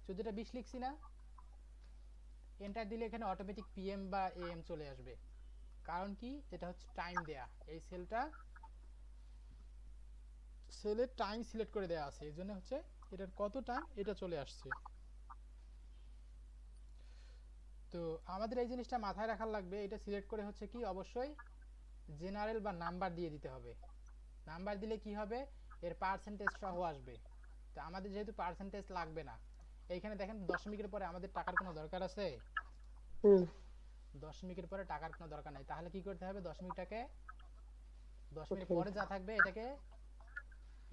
[SPEAKER 1] 14টা 20 লিখছি না, এন্টার দিলে এখানে অটোমেটিক পিএম বা এএম চলে আসবে। কারণ কি, এটা হচ্ছে টাইম দেয়া, এই সেলটা সেলের টাইম সিলেক্ট করে দেওয়া আছে, এই জন্য হচ্ছে এটার কত টাইম এটা চলে আসছে। তো আমাদের এই জিনিসটা মাথায় রাখার লাগবে, এটা সিলেক্ট করে হচ্ছে কি অবশ্যই জেনারেল বা নাম্বার দিয়ে দিতে হবে। নাম্বার দিলে কি হবে, এর পার্সেন্টেজ সহ আসবে। তো আমাদের যেহেতু পার্সেন্টেজ লাগবে না, এইখানে দেখেন দশমিকের পরে আমাদের টাকার কোনো দরকার আছে?
[SPEAKER 4] হুম
[SPEAKER 1] দশমিকের পরে টাকার কোনো দরকার নাই। তাহলে কি করতে হবে, দশমিকটাকে দশমিকের
[SPEAKER 4] উঠেন
[SPEAKER 1] পরে যা থাকবে এটাকে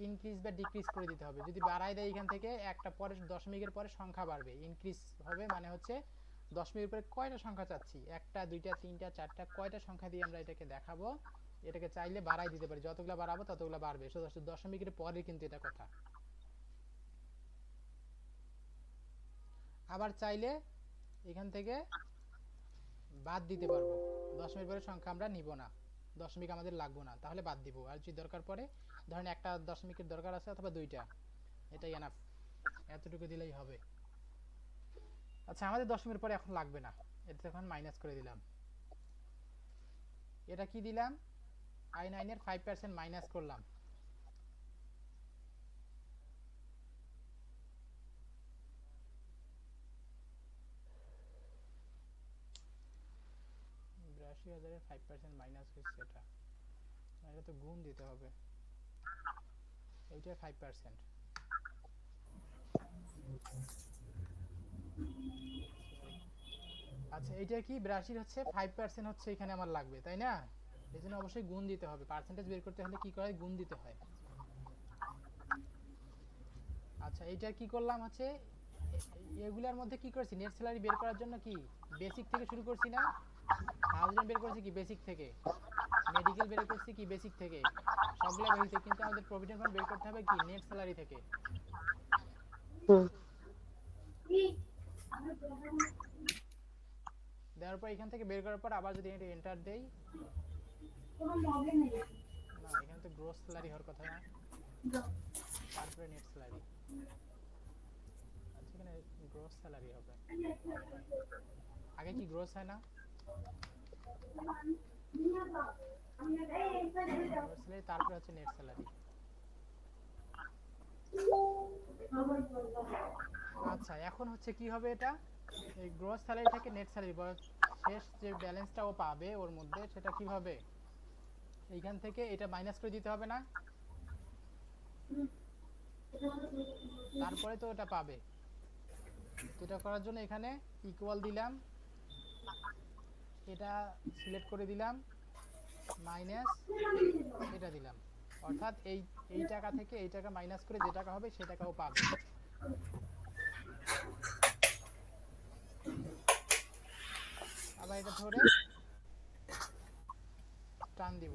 [SPEAKER 1] ইনক্রিজ বা ডিক্রিজ করে দিতে হবে। যদি বাড়াই দেয় এখান থেকে একটা পরে দশমিকের পরে সংখ্যা বাড়বে, ইনক্রিজ হবে, মানে হচ্ছে দশমিকের পরে কয়টা সংখ্যা চাচ্ছি, একটা দুইটা তিনটা চারটা কয়টা সংখ্যা দিয়ে আমরা এটাকে দেখাবো, এটাকে চাইলে বাড়াই দিতে পারি, যতগুলো বাড়াবো ততগুলো বাড়বে। দশমিকের পরে কিন্তু এটা কথা। আবার চাইলে এখান থেকে বাদ দিতে পারবো, দশমিকের পরে সংখ্যা আমরা নিব না, দশমিক আমাদের লাগবে না, তাহলে বাদ দিব। আর যদি দরকার পড়ে ধরেন একটা দশমিকের দরকার আছে অথবা দুইটা, এটাই এনাফ, এতটুকু দিলেই হবে। আচ্ছা আমাদের দশমিকের পরে এখন লাগবে না, এটা এখন মাইনাস করে দিলাম। এটা কি দিলাম, i9 এর 5% মাইনাস করলাম। বিরাশি হাজারের 5% মাইনাস হচ্ছে, এটা এটা তো গুণ দিতে হবে, এইটার 5%। আচ্ছা এইটা কি 82 হচ্ছে 5% হচ্ছে এখানে আমার লাগবে, তাই না? এই জন্য অবশ্যই গুণ দিতে হবে, পার্সেন্টেজ বের করতে হলে কি করে, গুণ দিতে হয়। আচ্ছা এইটা কি করলাম হচ্ছে এগুলার মধ্যে কি করছি, নেট স্যালারি বের করার জন্য কি বেসিক থেকে শুরু করছি না, হাউজিং বের করছি কি বেসিক থেকে, মেডিকেল বের করছি কি বেসিক থেকে, সবগুলা বেসিক থেকে, কিন্তু আমাদের প্রভিডেন্ট ফান্ড বের করতে হবে কি নেট স্যালারি থেকে।
[SPEAKER 4] হুম
[SPEAKER 1] দেওয়ার পর এখান থেকে বের করার পর আবার যদি এটা এন্টার দেই, না এখানে তো গ্রোস স্যালারি হওয়ার কথা না, তারপরে নেট স্যালারি। আচ্ছা এখানে গ্রোস স্যালারি হবে, আগে কি গ্রোস হয় না, গ্রোস স্যালারি তারপরে হচ্ছে নেট স্যালারি। আচ্ছা এখন হচ্ছে কি হবে, এটা এই গ্রোস স্যালারি থেকে নেট স্যালারি শেষ যে ব্যালেন্সটা ও পাবে ওর মধ্যে, সেটা কিভাবে এইখান থেকে এটা মাইনাস করে দিতে হবে না, তারপরে তো ওটা পাবে। তো এটা করার জন্য এখানে ইকুয়াল দিলাম, এটা সিলেক্ট করে দিলাম, মাইনাস এটা দিলাম, অর্থাৎ এই টাকা থেকে এই টাকা মাইনাস করে যে টাকা হবে সে টাকাও পাবে। আবার এটা ধরে টান দিব,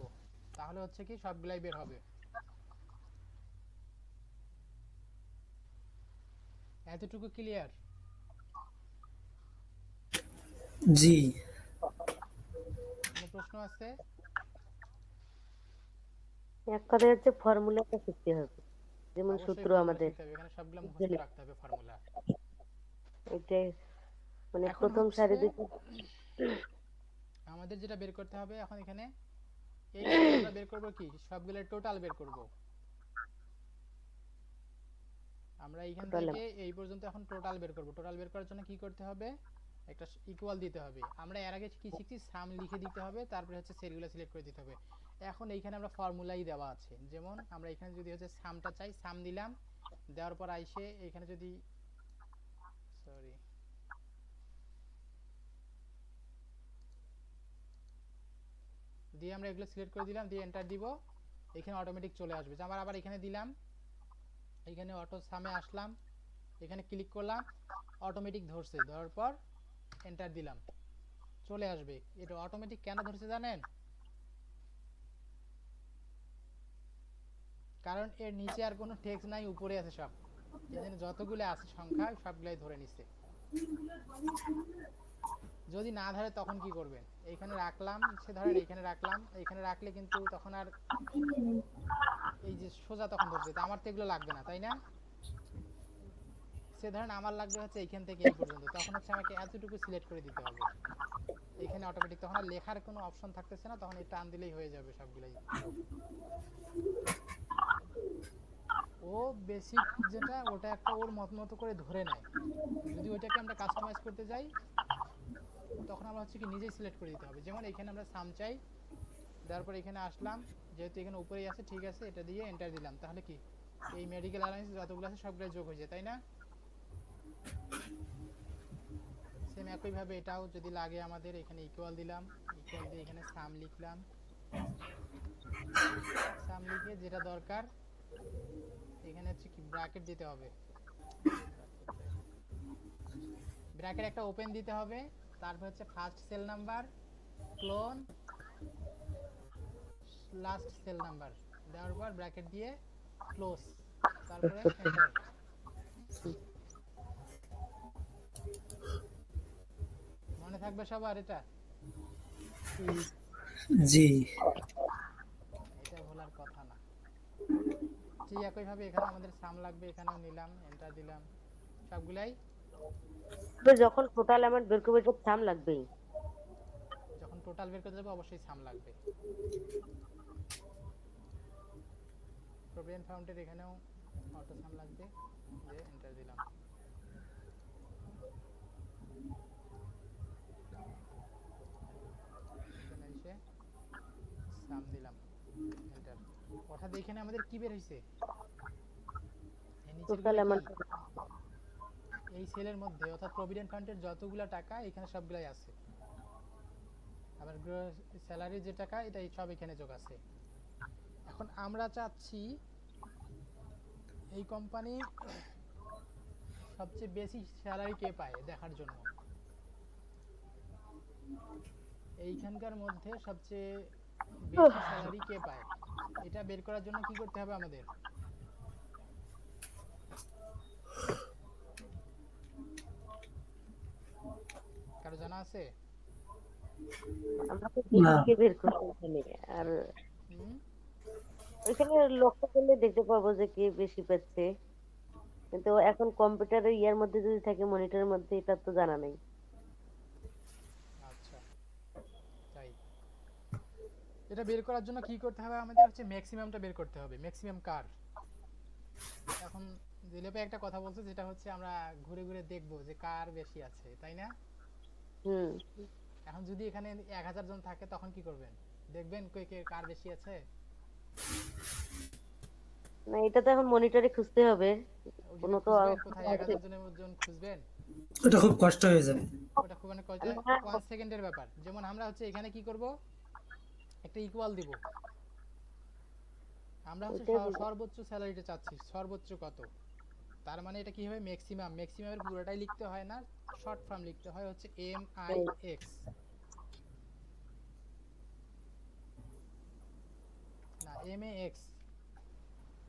[SPEAKER 1] তাহলে হচ্ছে কি সবগুলাই বের হবে। এতটুকু ক্লিয়ার?
[SPEAKER 3] জি।
[SPEAKER 1] কোনো প্রশ্ন আছে?
[SPEAKER 4] এক কথায় হচ্ছে ফর্মুলাটা শিখতে হবে, যেমন
[SPEAKER 1] অবশ্যই
[SPEAKER 4] সূত্র
[SPEAKER 1] ফর্মুলা
[SPEAKER 4] আমাদের
[SPEAKER 1] শিখতে হবে, এখানে সবগুলো মুখস্থ রাখতে হবে ফর্মুলা।
[SPEAKER 4] এটাই মানে
[SPEAKER 1] এখন
[SPEAKER 4] প্রথম
[SPEAKER 1] হচ্ছে
[SPEAKER 4] সারি দিকে
[SPEAKER 1] আমাদের যেটা বের করতে হবে এখন এখানে, এই সময় আমরা বের করব কি, সবগুলোর টোটাল বের করব। আমরা এইখান
[SPEAKER 4] টোটাল
[SPEAKER 1] থেকে এই পর্যন্ত এখন টোটাল বের করব। টোটাল বের করার জন্য কি করতে হবে, একটা ইকুয়াল দিতে হবে। আমরা এর আগে কি শিখছি, সাম লিখে দিতে হবে, তারপরে হচ্ছে সেলগুলো সিলেক্ট করে দিতে হবে। এখন এইখানে আমরা ফর্মুলাই দেওয়া আছে, যেমন আমরা এখানে যদি হচ্ছে সামটা চাই, সাম দিলাম, দেওয়ার পর আইসে এখানে যদি, সরি, দিয়ে আমরা এগুলো সিলেক্ট করে দিলাম, দিয়ে এন্টার দিব, এখানে অটোমেটিক চলে আসবে। যে আমার আবার এখানে দিলাম, এখানে অটো সামে আসলাম, এখানে ক্লিক করলাম, অটোমেটিক ধরছে, ধরার পর এন্টার দিলাম, চলে আসবে। এটা অটোমেটিক কেন ধরছে জানেন? কারণ এর নিচে আর কোনো টেক্সট নাই, উপরে আছে সব। এখানে যতগুলো আছে সংখ্যা সবগুলাই ধরে নিচ্ছে। যদি না ধরে তখন কি করবেন, এইখানে রাখলাম, সে ধরেন এইখানে রাখলাম, এইখানে রাখলে কিন্তু তখন আর এই যে সোজা তখন ধরছে, তো আমার তো এগুলো লাগবে না, তাই না? সে ধরেন আমার লাগবে হচ্ছে এইখান থেকে এই পর্যন্ত, তখন হচ্ছে আমাকে এতটুকু সিলেক্ট করে দিতে হবে। এইখানে অটোমেটিক তখন আর লেখার কোনো অপশন থাকতেছে না, তখন এই টান দিলেই হয়ে যাবে সবগুলাই। ও বেসিক যেটা, ওটা একটা ওর মতো করে ধরে নেয়। যদি ওইটাকে আমরা কাস্টমাইজ করতে যাই, তখন আমরা হচ্ছে কি নিজেই সিলেক্ট করে দিতে হবে। যেমন এখানে আমরা সাম চাই, দেওয়ার পর এখানে আসলাম, যেহেতু এখানে উপরেই আছে, ঠিক আছে, এটা দিয়ে এন্টার দিলাম, তাহলে কি এই মেডিকেল অ্যালায়েন্স যতগুলো আছে সবগুলো যোগ হয়ে যায়, তাই না? সেম একইভাবে এটাও যদি লাগে আমাদের, এখানে ইকুয়াল দিলাম, ইকুয়াল দিয়ে এখানে সাম লিখলাম, সাম লিখে যেটা দরকার এখানে হচ্ছে কি ব্র্যাকেট দিতে হবে, ব্র্যাকেট একটা ওপেন দিতে হবে, তারপর হচ্ছে first cell number, clone, last cell number, দেওয়ার পর ব্র্যাকেট দিয়ে ক্লোজ, তারপরে এন্টার। মনে থাকবে সবার এটা?
[SPEAKER 3] জি।
[SPEAKER 1] এটা ভোলার কথা না। ঠিক একইভাবে এখানে আমাদের সাম লাগবে, এখানেও নিলাম, এন্টার দিলাম, সবগুলাই।
[SPEAKER 4] তবে যখন টোটাল অ্যামাউন্ট বের করবে তো সাম লাগবেই।
[SPEAKER 1] যখন টোটাল বের করতে যাবে অবশ্যই সাম লাগবে। প্রভিডেন্ট ফান্ডের এখানেও অটো সাম লাগবে, যে এন্টার দিলাম। এখানে এসে সাম দিলাম, এন্টার। অর্থাৎ এখানে আমাদের কি বের হইছে, এই নিচের
[SPEAKER 4] টোটাল
[SPEAKER 1] গুলা কি,
[SPEAKER 4] অ্যামাউন্ট
[SPEAKER 1] এই সেলের মধ্যে, অর্থাৎ প্রভিডেন্ট ফান্ডের যতগুলা টাকা এখানে সবগুলাই আছে। আবার স্যালারি যে টাকা, এটা সব এখানে যোগ আছে। এখন আমরা চাচ্ছি এই কোম্পানি সবচেয়ে বেশি স্যালারি কে পায় দেখার জন্য। এইখানকার মধ্যে সবচেয়ে বেশি স্যালারি কে পায়, এটা বের করার জন্য কি করতে হবে আমাদের? কারো জানা আছে?
[SPEAKER 4] আমরা তো
[SPEAKER 3] না।
[SPEAKER 4] বেশিকে বের করতে এখানে, আর
[SPEAKER 1] হুম,
[SPEAKER 4] এখানে লক্ষ্য করলে দেখতে পাবো যে কে বেশি পাচ্ছে, কিন্তু এখন কম্পিউটারের ইয়ার মধ্যে যদি থাকে, মনিটরের মধ্যে, এটা তো জানা নেই।
[SPEAKER 1] আচ্ছা, তাই এটা বের করার জন্য কি করতে হবে আমাদের, হচ্ছে ম্যাক্সিমামটা বের করতে হবে, ম্যাক্সিমাম কার। এখন দিলীপে একটা কথা বলছে, যেটা হচ্ছে আমরা ঘুরে ঘুরে দেখবো যে কার বেশি আছে, তাই না?
[SPEAKER 4] হুম।
[SPEAKER 1] এখন যদি এখানে 1000 জন থাকে, তখন কি করবেন, দেখবেন কে কে কার বেশি আছে।
[SPEAKER 4] না, এটা তো এখন মনিটরে খুঁজতে হবে।
[SPEAKER 1] ওইখানে
[SPEAKER 4] কোনো তো
[SPEAKER 1] খুঁজবেন কোথায়, 1000 জনের জন খুঁজবেন,
[SPEAKER 3] ওটা খুব কষ্ট হয়ে যাবে।
[SPEAKER 1] ওটা খুব মানে কয়টা,
[SPEAKER 4] আমরা
[SPEAKER 1] 1 সেকেন্ডের ব্যাপার। যেমন আমরা হচ্ছে এখানে কি করব, একটা ইকুয়াল দিব, আমরা হচ্ছে
[SPEAKER 4] ওইটাই বলবো।
[SPEAKER 1] সর্বোচ্চ স্যালারিটা চাচ্ছি, সর্বোচ্চ কত, তার মানে এটা কি হবে, ম্যাক্সিমাম। ম্যাক্সিমামের পুরোটাই লিখতে হয় না, শর্ট ফর্ম লিখতে হয় হচ্ছে MIX। না, MAX,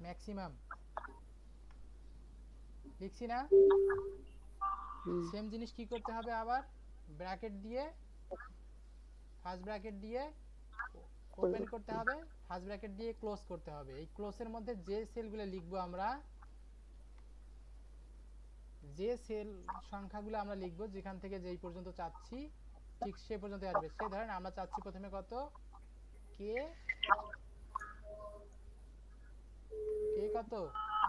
[SPEAKER 1] ম্যাক্সিমাম লিখছি না।
[SPEAKER 4] হুম,
[SPEAKER 1] সেম জিনিস কি করতে হবে, আবার ব্র্যাকেট দিয়ে, ফার্স্ট ব্র্যাকেট দিয়ে ওপেন করতে হবে, ফার্স্ট ব্র্যাকেট দিয়ে ক্লোজ করতে হবে। এই ক্লোজের মধ্যে যে সেলগুলো লিখবো আমরা, যে সেল সংখ্যাগুলো আমরা লিখবো যেখান থেকে যেই পর্যন্ত চাচ্ছি ঠিক সে পর্যন্ত আসবে। সে ধরেন আমরা চাচ্ছি প্রথমে কত, কে কে কত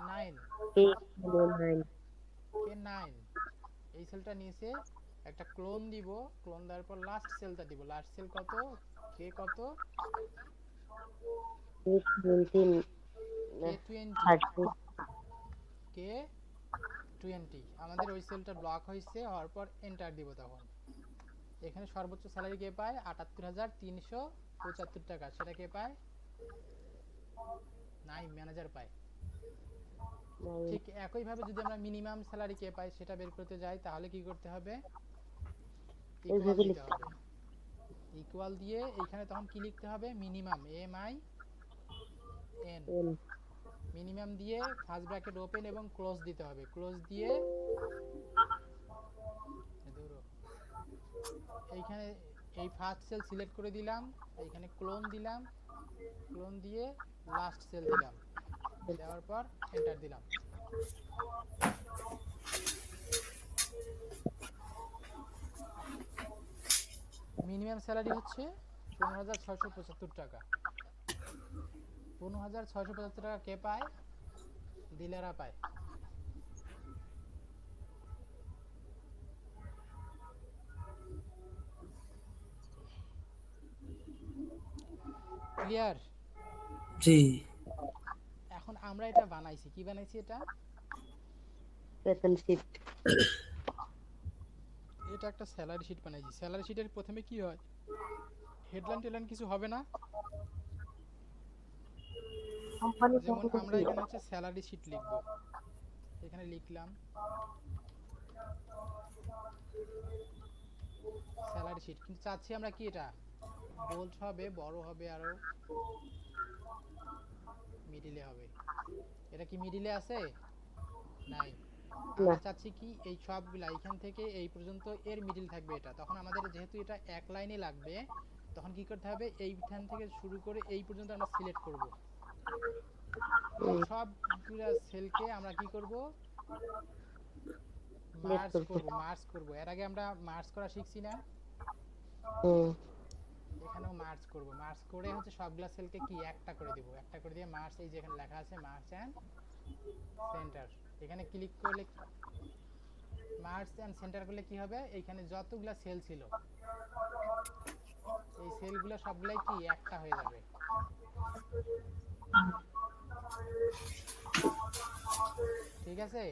[SPEAKER 1] 9, কে 9, এই সেলটা নিচে একটা ক্লোন দিব, ক্লোন দেওয়ার পর লাস্ট সেলটা দিব, লাস্ট সেল কত, কে কত, কে 20, কে 20। আমাদের ওই সেলটা ব্লক হয়েছে, হওয়ার পর এন্টার দিব। তখন এখানে সর্বোচ্চ স্যালারি কে পায়, ৭৮,৩৭৫ টাকা। সেটা কে পায়, নাই ম্যানেজার পায়। ঠিক একইভাবে যদি আমরা মিনিমাম স্যালারি কে পাই সেটা বের করতে যাই, তাহলে কি করতে হবে, ইকুয়াল দিতে হবে। ইকুয়াল দিয়ে এইখানে তখন কি লিখতে হবে, মিনিমাম MIN, মিনিমাম দিয়ে ফার্স্ট ব্র্যাকেট ওপেন এবং ক্লোজ দিতে হবে। ক্লোজ দিয়ে এইখানে এই ফার্স্ট সেল সিলেক্ট করে দিলাম, এইখানে ক্লোন দিলাম, ক্লোন দিয়ে লাস্ট সেল দিলাম, দেওয়ার পর এন্টার দিলাম। মিনিমাম স্যালারি হচ্ছে 15,675 টাকা। 15,675 টাকা কে পায়, ডিলাররা পায়। ক্লিয়ার?
[SPEAKER 3] জি।
[SPEAKER 1] এখন আমরা এটা বানাইছি, কি বানাইছি, এটা
[SPEAKER 4] বেতন শীট।
[SPEAKER 1] এটা একটা স্যালারি শিট বানাইছি। স্যালারি শিটের প্রথমে কি হয়, হেডলাইন টেডলাইন কিছু হবে না।
[SPEAKER 4] কোম্পানি
[SPEAKER 1] যেমন আমরা এখানে হচ্ছে স্যালারি শিট লিখব, এখানে লিখলাম স্যালারি শিট, কিন্তু চাচ্ছি আমরা কি, এটা বোল্ড হবে, বড় হবে, আরো মিডিলে হবে। এটা কি মিডিলে আছে, নাই। আমরা চাচ্ছি কি, এই সবগুলা এইখান থেকে এই পর্যন্ত এর মিডিল থাকবে এটা। তখন আমাদের যেহেতু এটা এক লাইনে লাগবে, তখন কি করতে হবে, এইখান থেকে শুরু করে এই পর্যন্ত আমরা সিলেক্ট করব। সবগুলা সেলকে আমরা কি করব, মার্জ করব। মার্জ করব, এর আগে আমরা মার্জ করা শিখছি না, এখানেও মার্জ করব। মার্জ করে হচ্ছে সবগুলা সেলকে কি একটা করে দেব, একটা করে দিয়ে মার্জ, এই যে এখানে লেখা আছে মার্জ এন্ড সেন্টার, এখানে ক্লিক করলে মার্জ এন্ড সেন্টার করলে কি হবে, এইখানে যতগুলা সেল ছিল এই সেলগুলো সবগুলাই কি একটা হয়ে যাবে। ঠিক আছে?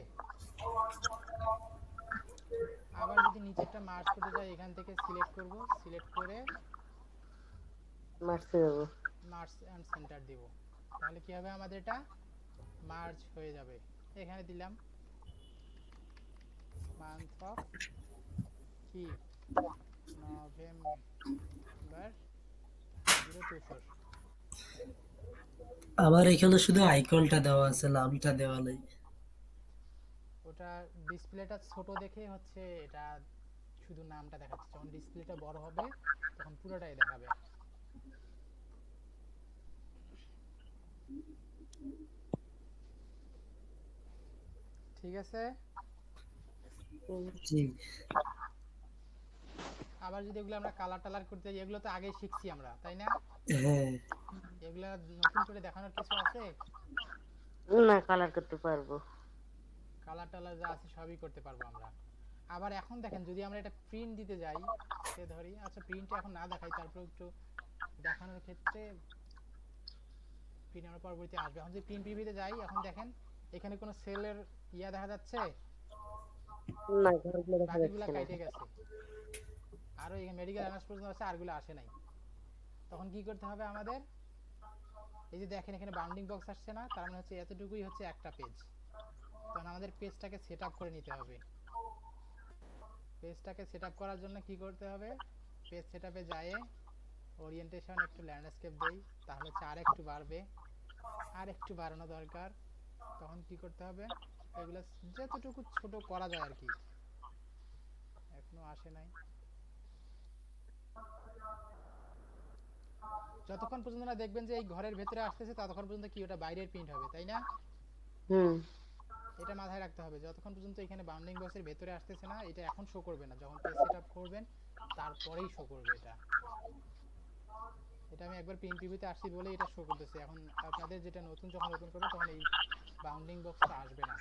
[SPEAKER 1] আবার যদি নিচেরটা মার্জ করতে যাই, এখান থেকে সিলেক্ট করব, সিলেক্ট করে
[SPEAKER 4] মার্চে যাব।
[SPEAKER 1] মার্জ এন্ড সেন্টার দিব, তাহলে কি হবে, আমাদের এটা মার্জ হয়ে যাবে। এখানে দিলাম মান্থ অফ কি, নভেম্বর 024।
[SPEAKER 3] আমার এখানে শুধু আইকনটা দেওয়া আছে, নামটা দেওয়া নাই।
[SPEAKER 1] ওটা ডিসপ্লেটা ছোট দেখে হচ্ছে এটা শুধু নামটা দেখাচ্ছে, যখন ডিসপ্লেটা বড় হবে তখন পুরোটাই দেখাবে। ঠিক আছে?
[SPEAKER 3] জি।
[SPEAKER 1] আবার যদি এগুলো আমরা কালার টালার করতে যাই, এগুলো তো আগে শিখছি আমরা, তাই না?
[SPEAKER 3] হ্যাঁ।
[SPEAKER 1] এগুলা নতুন করে দেখানোর কিছু আছে?
[SPEAKER 4] না, কালার করতে পারবো।
[SPEAKER 1] কালার টালার যা আছে সবই করতে পারবো আমরা। আবার এখন দেখেন, যদি আমরা এটা প্রিন্ট দিতে যাই, সে ধরি, আচ্ছা প্রিন্টে এখন না দেখাই, তারপর একটু দেখানোর ক্ষেত্রে প্রিন্ট আমরা পরবর্তীতে আসবে। এখন যদি প্রিন্ট প্রিভিউতে যাই, এখন দেখেন এখানে কোনো সেলের ইয়া দেখা যাচ্ছে,
[SPEAKER 4] না, ঘরগুলো দেখা
[SPEAKER 1] বাকিগুলা
[SPEAKER 4] যাচ্ছে না।
[SPEAKER 1] কাটে গেছে, আরো এখানে মেডিকেল অ্যানার্স পর্যন্ত আছে, আরগুলো আসে নাই। তখন কি করতে হবে আমাদের, এই যে দেখেন এখানে বাউন্ডিং বক্স আসছে না, তার মানে হচ্ছে এতটুকুই হচ্ছে একটা পেজ। তখন আমাদের পেজটাকে সেট আপ করে নিতে হবে। পেজটাকে সেট আপ করার জন্য কি করতে হবে, পেজ সেট আপে যায় ওরিয়েন্টেশন একটু ল্যান্ডস্কেপ দেই, তাহলে হচ্ছে আর একটু বাড়বে, আর একটু বাড়ানো দরকার। তখন কি করতে হবে, এগুলো যতটুকু ছোট করা যায় আর কি। এখনো আসে নাই, যতক্ষণ পর্যন্ত না দেখবেন যে এই ঘরের ভেতরে আসতেছে ততক্ষণ পর্যন্ত কি ওটা বাইরের প্রিন্ট হবে, তাই না?
[SPEAKER 4] হুম
[SPEAKER 1] এটা মাথায় রাখতে হবে, যতক্ষণ পর্যন্ত এখানে বাউন্ডিং বক্সের ভেতরে আসতেছে না এটা এখন শো করবে না, যখন পেজ সেটআপ করবেন তারপরেই শো করবে এটা। এটা আমি একবার প্রিন্ট প্রিভিউতে আসছি বলে এটা শো করতেছে, এখন আপনাদের যেটা নতুন যখন ওপেন করবে তখন এই বাউন্ডিং বক্সটা আসবে না।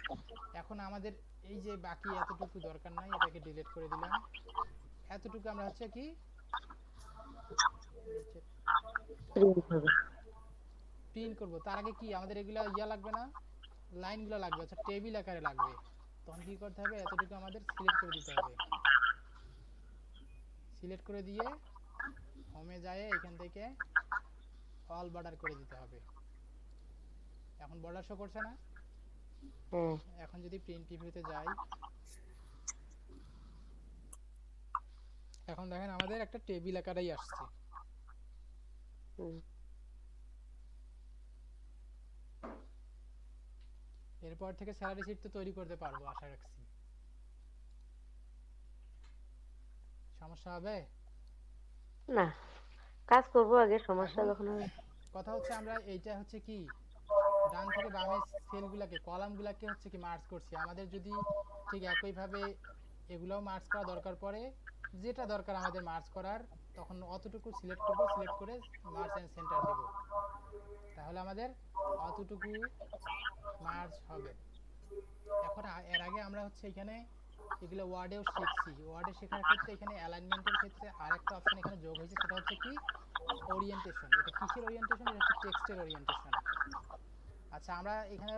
[SPEAKER 1] এখন আমাদের এই যে বাকি এতটুকু দরকার নাই, এটাকে ডিলিট করে দিলাম। এতটুকু আমরা হচ্ছে কি
[SPEAKER 4] প্রিন্ট হবে।
[SPEAKER 1] প্রিন্ট করব, তার আগে কি আমাদের এগুলা ইয়া লাগবে না, লাইনগুলো লাগবে, আচ্ছা টেবিল আকারে লাগবে। তখন কি করতে হবে, এতটুকু আমাদের সিলেক্ট করে দিতে হবে। সিলেক্ট করে দিয়ে হোমে যায় এখান থেকে অল বর্ডার করে দিতে হবে। এখন বর্ডার শো করছে না?
[SPEAKER 4] হ্যাঁ
[SPEAKER 1] এখন যদি প্রিন্ট প্রিভিউতে যাই, এখন দেখেন আমাদের একটা টেবিল আকারেই আসছে।
[SPEAKER 4] হুম
[SPEAKER 1] এরপর থেকে স্যালারি শিট তো তৈরি করতে পারবো আশা রাখছি। সমস্যা হবে?
[SPEAKER 4] না, কাজ করবো আগে, সমস্যা
[SPEAKER 1] এখন
[SPEAKER 4] যখন হবে।
[SPEAKER 1] কথা হচ্ছে আমরা এইটা হচ্ছে কি ডান থেকে বামে সেলগুলোকে কলামগুলোকে হচ্ছে কি মার্জ করছি, আমাদের যদি ঠিক একইভাবে এগুলোও মার্জ করা দরকার পড়ে, যেটা দরকার আমাদের মার্জ করার তখন অতটুকু সিলেক্ট করব, সিলেক্ট করে মার্জ অ্যান্ড সেন্টার দেব, তাহলে আমাদের অতটুকু মার্জ হবে। এখন এর আগে আমরা হচ্ছে এখানে এগুলো ওয়ার্ডেও শিখছি, ওয়ার্ডে শেখার ক্ষেত্রে এখানে অ্যালাইনমেন্টের ক্ষেত্রে আরেকটা অপশন এখানে যোগ হয়েছে, সেটা হচ্ছে কি ওরিয়েন্টেশন। এটা কিসের ওরিয়েন্টেশন? এটা হচ্ছে টেক্সটের ওরিয়েন্টেশন। আচ্ছা আমরা এখানে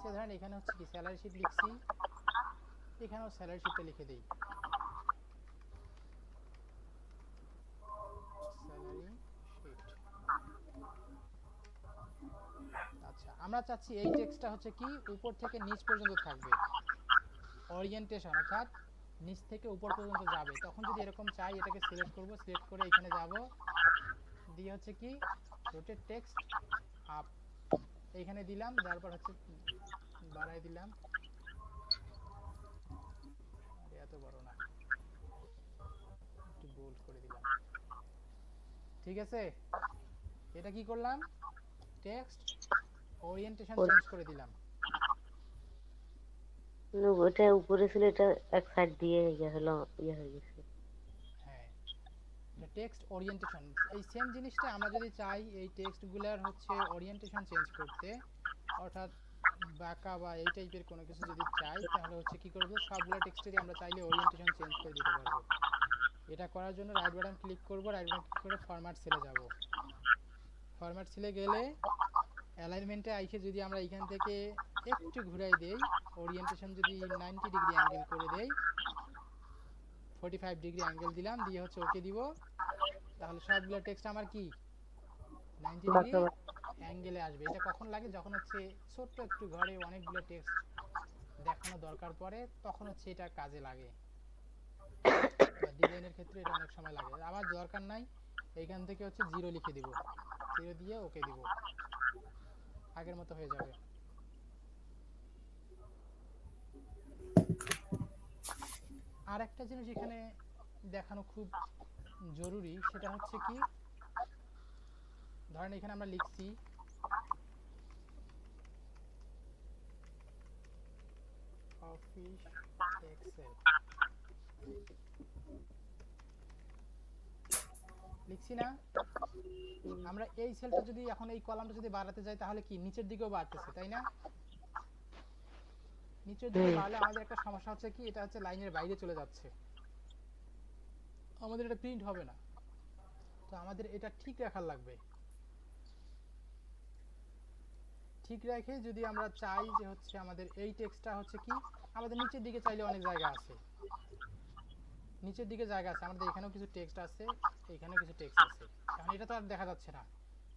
[SPEAKER 1] সে ধরেন এখানে হচ্ছে কি স্যালারি শিট লিখছি, এখানেও স্যালারি শিটটা লিখে দেই, স্যালারি শিট। আচ্ছা আমরা চাচ্ছি এই টেক্সটটা হচ্ছে কি উপর থেকে নিচ পর্যন্ত থাকবে, ওরিয়েন্টেশন অর্থাৎ নিচ থেকে উপর পর্যন্ত যাবে। তখন যদি এরকম চাই এটাকে সিলেক্ট করব, সিলেক্ট করে এখানে যাব, দিয়ে হচ্ছে কি রোটেট টেক্সট আপ এইখানে দিলাম, তারপর হচ্ছে বাড়াই দিলাম, আরে এত বড় না, একটু বোল্ড করে দিলাম। ঠিক আছে, এটা কি করলাম, টেক্সট ওরিয়েন্টেশন চেঞ্জ করে দিলাম।
[SPEAKER 4] ওটা উপরে ছিল, এটা এক সাইড দিয়ে ইয়ে হলো, ইয়ে হয়ে গেছে।
[SPEAKER 1] হ্যাঁ এটা টেক্সট ওরিয়েন্টেশন, এই সেম জিনিসটা আমরা যদি চাই এই টেক্সটগুলোর হচ্ছে ওরিয়েন্টেশন চেঞ্জ করতে, অর্থাৎ বাঁকা বা এই টাইপের কোনো কিছু যদি চাই, তাহলে হচ্ছে কি করব, সবগুলো টেক্সটেরই আমরা চাইলে ওরিয়েন্টেশন চেঞ্জ করে দিতে পারবো। এটা করার জন্য রাইট বাটন ক্লিক করব, রাইট বাটন ক্লিক করে ফরম্যাট সেলে যাব। ফরম্যাট সেলে গেলে অ্যালাইনমেন্টে আইসে যদি আমরা এখান থেকে একটু ঘুরাই দেই, ওরিয়েন্টেশন যদি 90 ডিগ্রি অ্যাঙ্গেল করে দেই, 45 ডিগ্রি অ্যাঙ্গেল দিলাম, দিয়ে হচ্ছে ওকে দিব, তাহলে সবগুলো টেক্সট আমার কি 90 ডিগ্রি
[SPEAKER 4] বাঁকা
[SPEAKER 1] অ্যাঙ্গেলে আসবে। এটা কখন লাগে, যখন হচ্ছে ছোট্ট একটু ঘরে অনেকগুলো টেক্সট দেখানো দরকার পড়ে, তখন হচ্ছে এটা কাজে লাগে, বা ডিজাইনের ক্ষেত্রে এটা অনেক সময় লাগে। আবার দরকার নাই, এইখান থেকে হচ্ছে 0 লিখে দিব, 0 দিয়ে ওকে দিব, আগের মতো হয়ে যাবে। আর একটা জিনিস এখানে দেখানো খুব জরুরি, সেটা হচ্ছে কি ধরেন এখানে আমরা লিখছি অফিস এক্সেল, লিখছি না? আমরা এই সেলটা যদি এখন এই কলামটা যদি বাড়াতে যাই তাহলে কি নিচের দিকেও বাড়তেছে, তাই না? নিচের দিকে বাড়লে আমাদের একটা সমস্যা হচ্ছে কি, এটা হচ্ছে লাইনের বাইরে চলে যাচ্ছে, আমাদের এটা প্রিন্ট হবে না। তো আমাদের এটা ঠিক রাখার লাগবে, ঠিক রেখে যদি আমরা চাই যে হচ্ছে আমাদের এই টেক্সটটা হচ্ছে কি আমাদের নিচের দিকে চাইলে অনেক জায়গা আছে, নিচের দিকে জায়গা আছে, আমাদের এখানেও কিছু টেক্সট আছে, এখানেও কিছু টেক্সট আছে, এখন এটা তো আর দেখা যাচ্ছে না,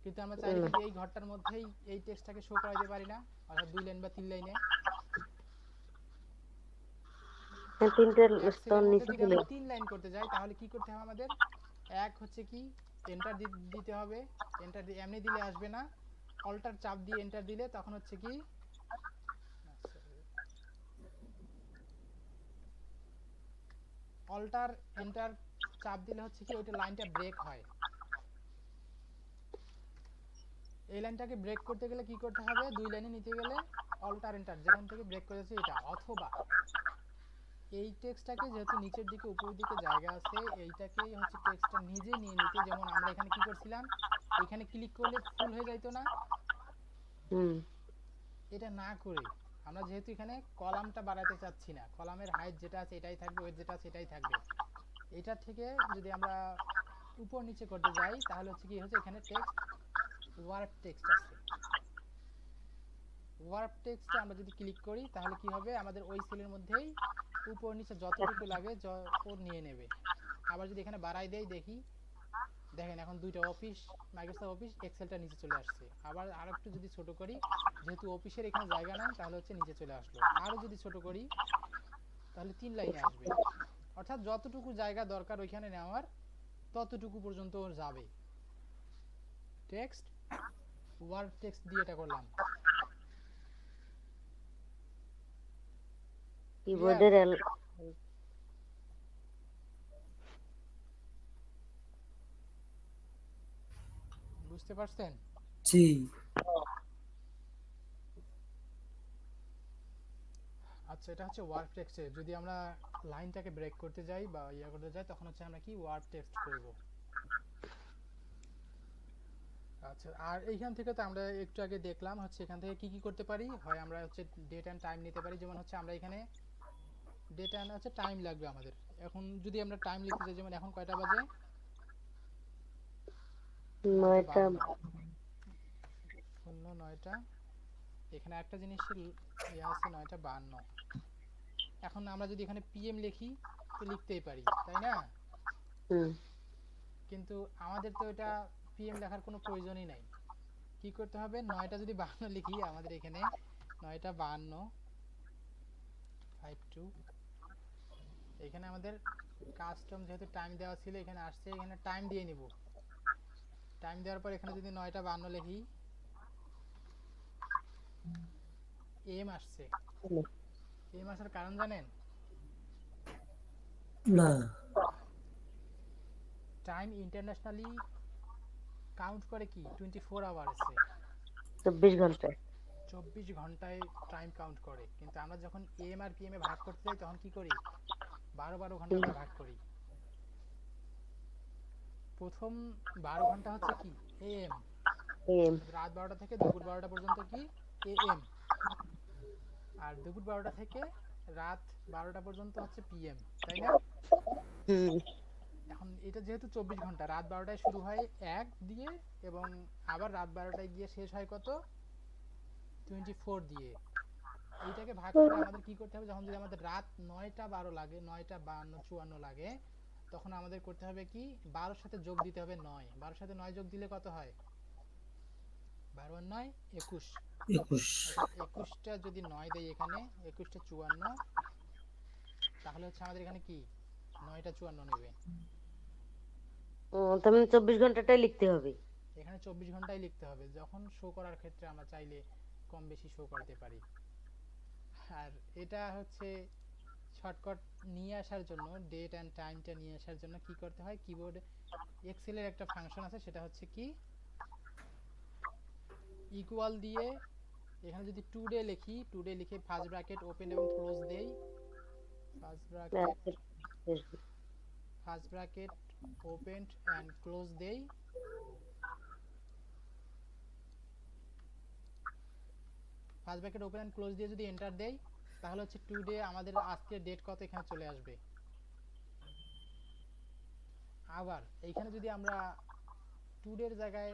[SPEAKER 1] কিন্তু আমরা চাইলে কিন্তু এই ঘরটার মধ্যেই এই টেক্সটটাকে শো করাইতে পারি না, অর্থাৎ 2 লাইন বা 3 লাইনে।
[SPEAKER 4] তিনটে
[SPEAKER 1] এক
[SPEAKER 4] স্তর
[SPEAKER 1] সেলের মধ্যে
[SPEAKER 4] নিচে
[SPEAKER 1] যদি
[SPEAKER 4] চলে
[SPEAKER 1] আমরা 3 লাইন করতে যাই তাহলে কি করতে হবে আমাদের? এক হচ্ছে কি এন্টার দিতে হবে। এন্টার এমনি দিলে আসবে না, অল্টার চাপ দিয়ে এন্টার দিলে তখন হচ্ছে কি অল্টার এন্টার চাপ দিলে হচ্ছে কি ওইটা লাইনটা ব্রেক হয়। এই লাইনটাকে ব্রেক করতে গেলে কি করতে হবে? দুই লাইনে নিতে গেলে অল্টার এন্টার যেখান থেকে ব্রেক করেছে এটা, অথবা এই টেক্সটটাকে যেহেতু নিচের দিকে উপরের দিকে জায়গা আছে এইটাকেই হচ্ছে টেক্সটটা নিজে নিয়ে নিতে, যেমন আমরা এখানে কি করছিলাম এখানে ক্লিক করলে ফুল হয়ে যাইতো না,
[SPEAKER 4] হুম
[SPEAKER 1] এটা না করে আমরা যেহেতু এখানে কলামটা বাড়াতে চাচ্ছি না, কলামের হাইট যেটা আছে এটাই থাকবে, ওয়েট যেটা আছে এটাই থাকবে, এটা থেকে যদি আমরা উপর নিচে করতে যাই তাহলে হচ্ছে কি হচ্ছে এখানে টেক্সট ওয়ার্ড টেক্সট আছে, ওয়ার্ড টেক্সটে আমরা যদি ক্লিক করি তাহলে কি হবে আমাদের ওই সেলের মধ্যেই উপর নিচে যতটুকু লাগে ও নিয়ে নেবে। আবার যদি এখানে বাড়াই দেই দেখি, দেখেন এখন দুইটা অফিস মাইক্রোসফট অফিস এক্সেলটা নিচে চলে আসছে। আবার আরেকটু যদি ছোট করি, যেহেতু অফিসের এখানে জায়গা নাই তাহলে হচ্ছে নিচে চলে আসলো। আরও যদি ছোট করি তাহলে 3 লাইনে আসবে, অর্থাৎ যতটুকু জায়গা দরকার ওইখানে নেওয়ার ততটুকু পর্যন্ত ওর যাবে। টেক্সট ওয়ার্ড টেক্সট দিয়ে এটা করলাম। ক্লিয়ার?
[SPEAKER 4] কিবোর্ডের
[SPEAKER 1] বুঝতে পারছেন?
[SPEAKER 3] জি।
[SPEAKER 1] আচ্ছা, এটা হচ্ছে ওয়ার্ড টেক্সটে যদি আমরা লাইনটাকে ব্রেক করতে যাই বা ইয়া করতে যাই তখন হচ্ছে আমরা কি ওয়ার্ড টেক্সট করব। আচ্ছা, আর এইখান থেকে তো আমরা একটু আগে দেখলাম হচ্ছে এখান থেকে কি কি করতে পারি, হয় আমরা হচ্ছে ডেট অ্যান্ড টাইম নিতে পারি, যেমন হচ্ছে আমরা এখানে ডেট অ্যান্ড হচ্ছে টাইম লাগবে আমাদের। এখন যদি আমরা টাইম লিখতে চাই, যেমন এখন কয়টা বাজে?
[SPEAKER 4] 9টা
[SPEAKER 1] 9টা। এখানে একটা জিনিসের ইয়ে আছে 9টা 52। এখন আমরা যদি এখানে পিএম লিখি তো লিখতেই পারি, তাই না?
[SPEAKER 4] হুম
[SPEAKER 1] কিন্তু আমাদের তো এটা পিএম লেখার কোনো প্রয়োজনই নাই। কি করতে হবে? 9টা যদি 52 লিখি আমাদের এখানে 9টা 52 52, এখানে আমাদের কাস্টম যেহেতু টাইম দেওয়া ছিল এখানে আসছে, এখানে টাইম দিয়ে নিব। টাইম দেওয়ার পর এখানে যদি 9টা 52 লিখি, এম আসছে। এম আসার কারণ জানেন?
[SPEAKER 3] না।
[SPEAKER 1] টাইম ইন্টারন্যাশনালি কাউন্ট করে কি 24 আওয়ার্সে,
[SPEAKER 4] 24 ঘন্টায়
[SPEAKER 1] 24 ঘন্টায় টাইম কাউন্ট করে। কিন্তু আমরা যখন এম আর পিএম এ ভাগ করতে যাই তখন কি করি? 12 ঘন্টা করে ভাগ করি। প্রথম 12 ঘন্টা হচ্ছে কি এএম,
[SPEAKER 4] এম
[SPEAKER 1] রাত 12টা থেকে দুপুর 12টা পর্যন্ত কি এএম, আর দুপুর 12টা থেকে রাত 12টা পর্যন্ত হচ্ছে পিএম, তাই না?
[SPEAKER 4] হুম
[SPEAKER 1] এখন এটা যেহেতু 24 ঘন্টা, রাত 12টায় শুরু হয় 1 দিয়ে এবং আবার রাত 12টায় গিয়ে শেষ হয় কত? 24 দিয়ে। এইটাকে ভাগ করে আমাদের কি করতে হবে? যখন যদি আমাদের রাত 9টা 12 লাগে, 9টা 52 54 লাগে, তখন আমাদের করতে হবে কি 12-র সাথে যোগ দিতে হবে 9। 12-র সাথে 9 যোগ দিলে কত হয়? 12 আর 9 21।
[SPEAKER 3] 21।
[SPEAKER 1] অর্থাৎ 21টা যদি 9 দেই এখানে, 21টা 54, তাহলে হচ্ছে আমাদের এখানে কি 9টা 54 নেবে।
[SPEAKER 4] তার মানে 24 ঘন্টাটাই লিখতে হবে।
[SPEAKER 1] এখানে 24 ঘন্টাই লিখতে হবে। যখন শো করার ক্ষেত্রে আমরা চাইলে কম বেশি শো করতে পারি। আর এটা হচ্ছে শর্টকাট নিয়ে আসার জন্য, ডেট অ্যান্ড টাইমটা নিয়ে আসার জন্য কি করতে হয়? কিবোর্ডে এক্সেলের একটা ফাংশন আছে, সেটা হচ্ছে কি ইকুয়াল দিয়ে এখানে যদি টুডে লিখি, টুডে লিখে ফার্স্ট ব্র্যাকেট ওপেন এবং ক্লোজ দেই, first bracket open and close দেই, first bracket open and close দিয়ে যদি এন্টার দেই তাহলে হচ্ছে টুডে আমাদের আজকের ডেট কত এখানে চলে আসবে। আবার এইখানে যদি আমরা টুডের জায়গায়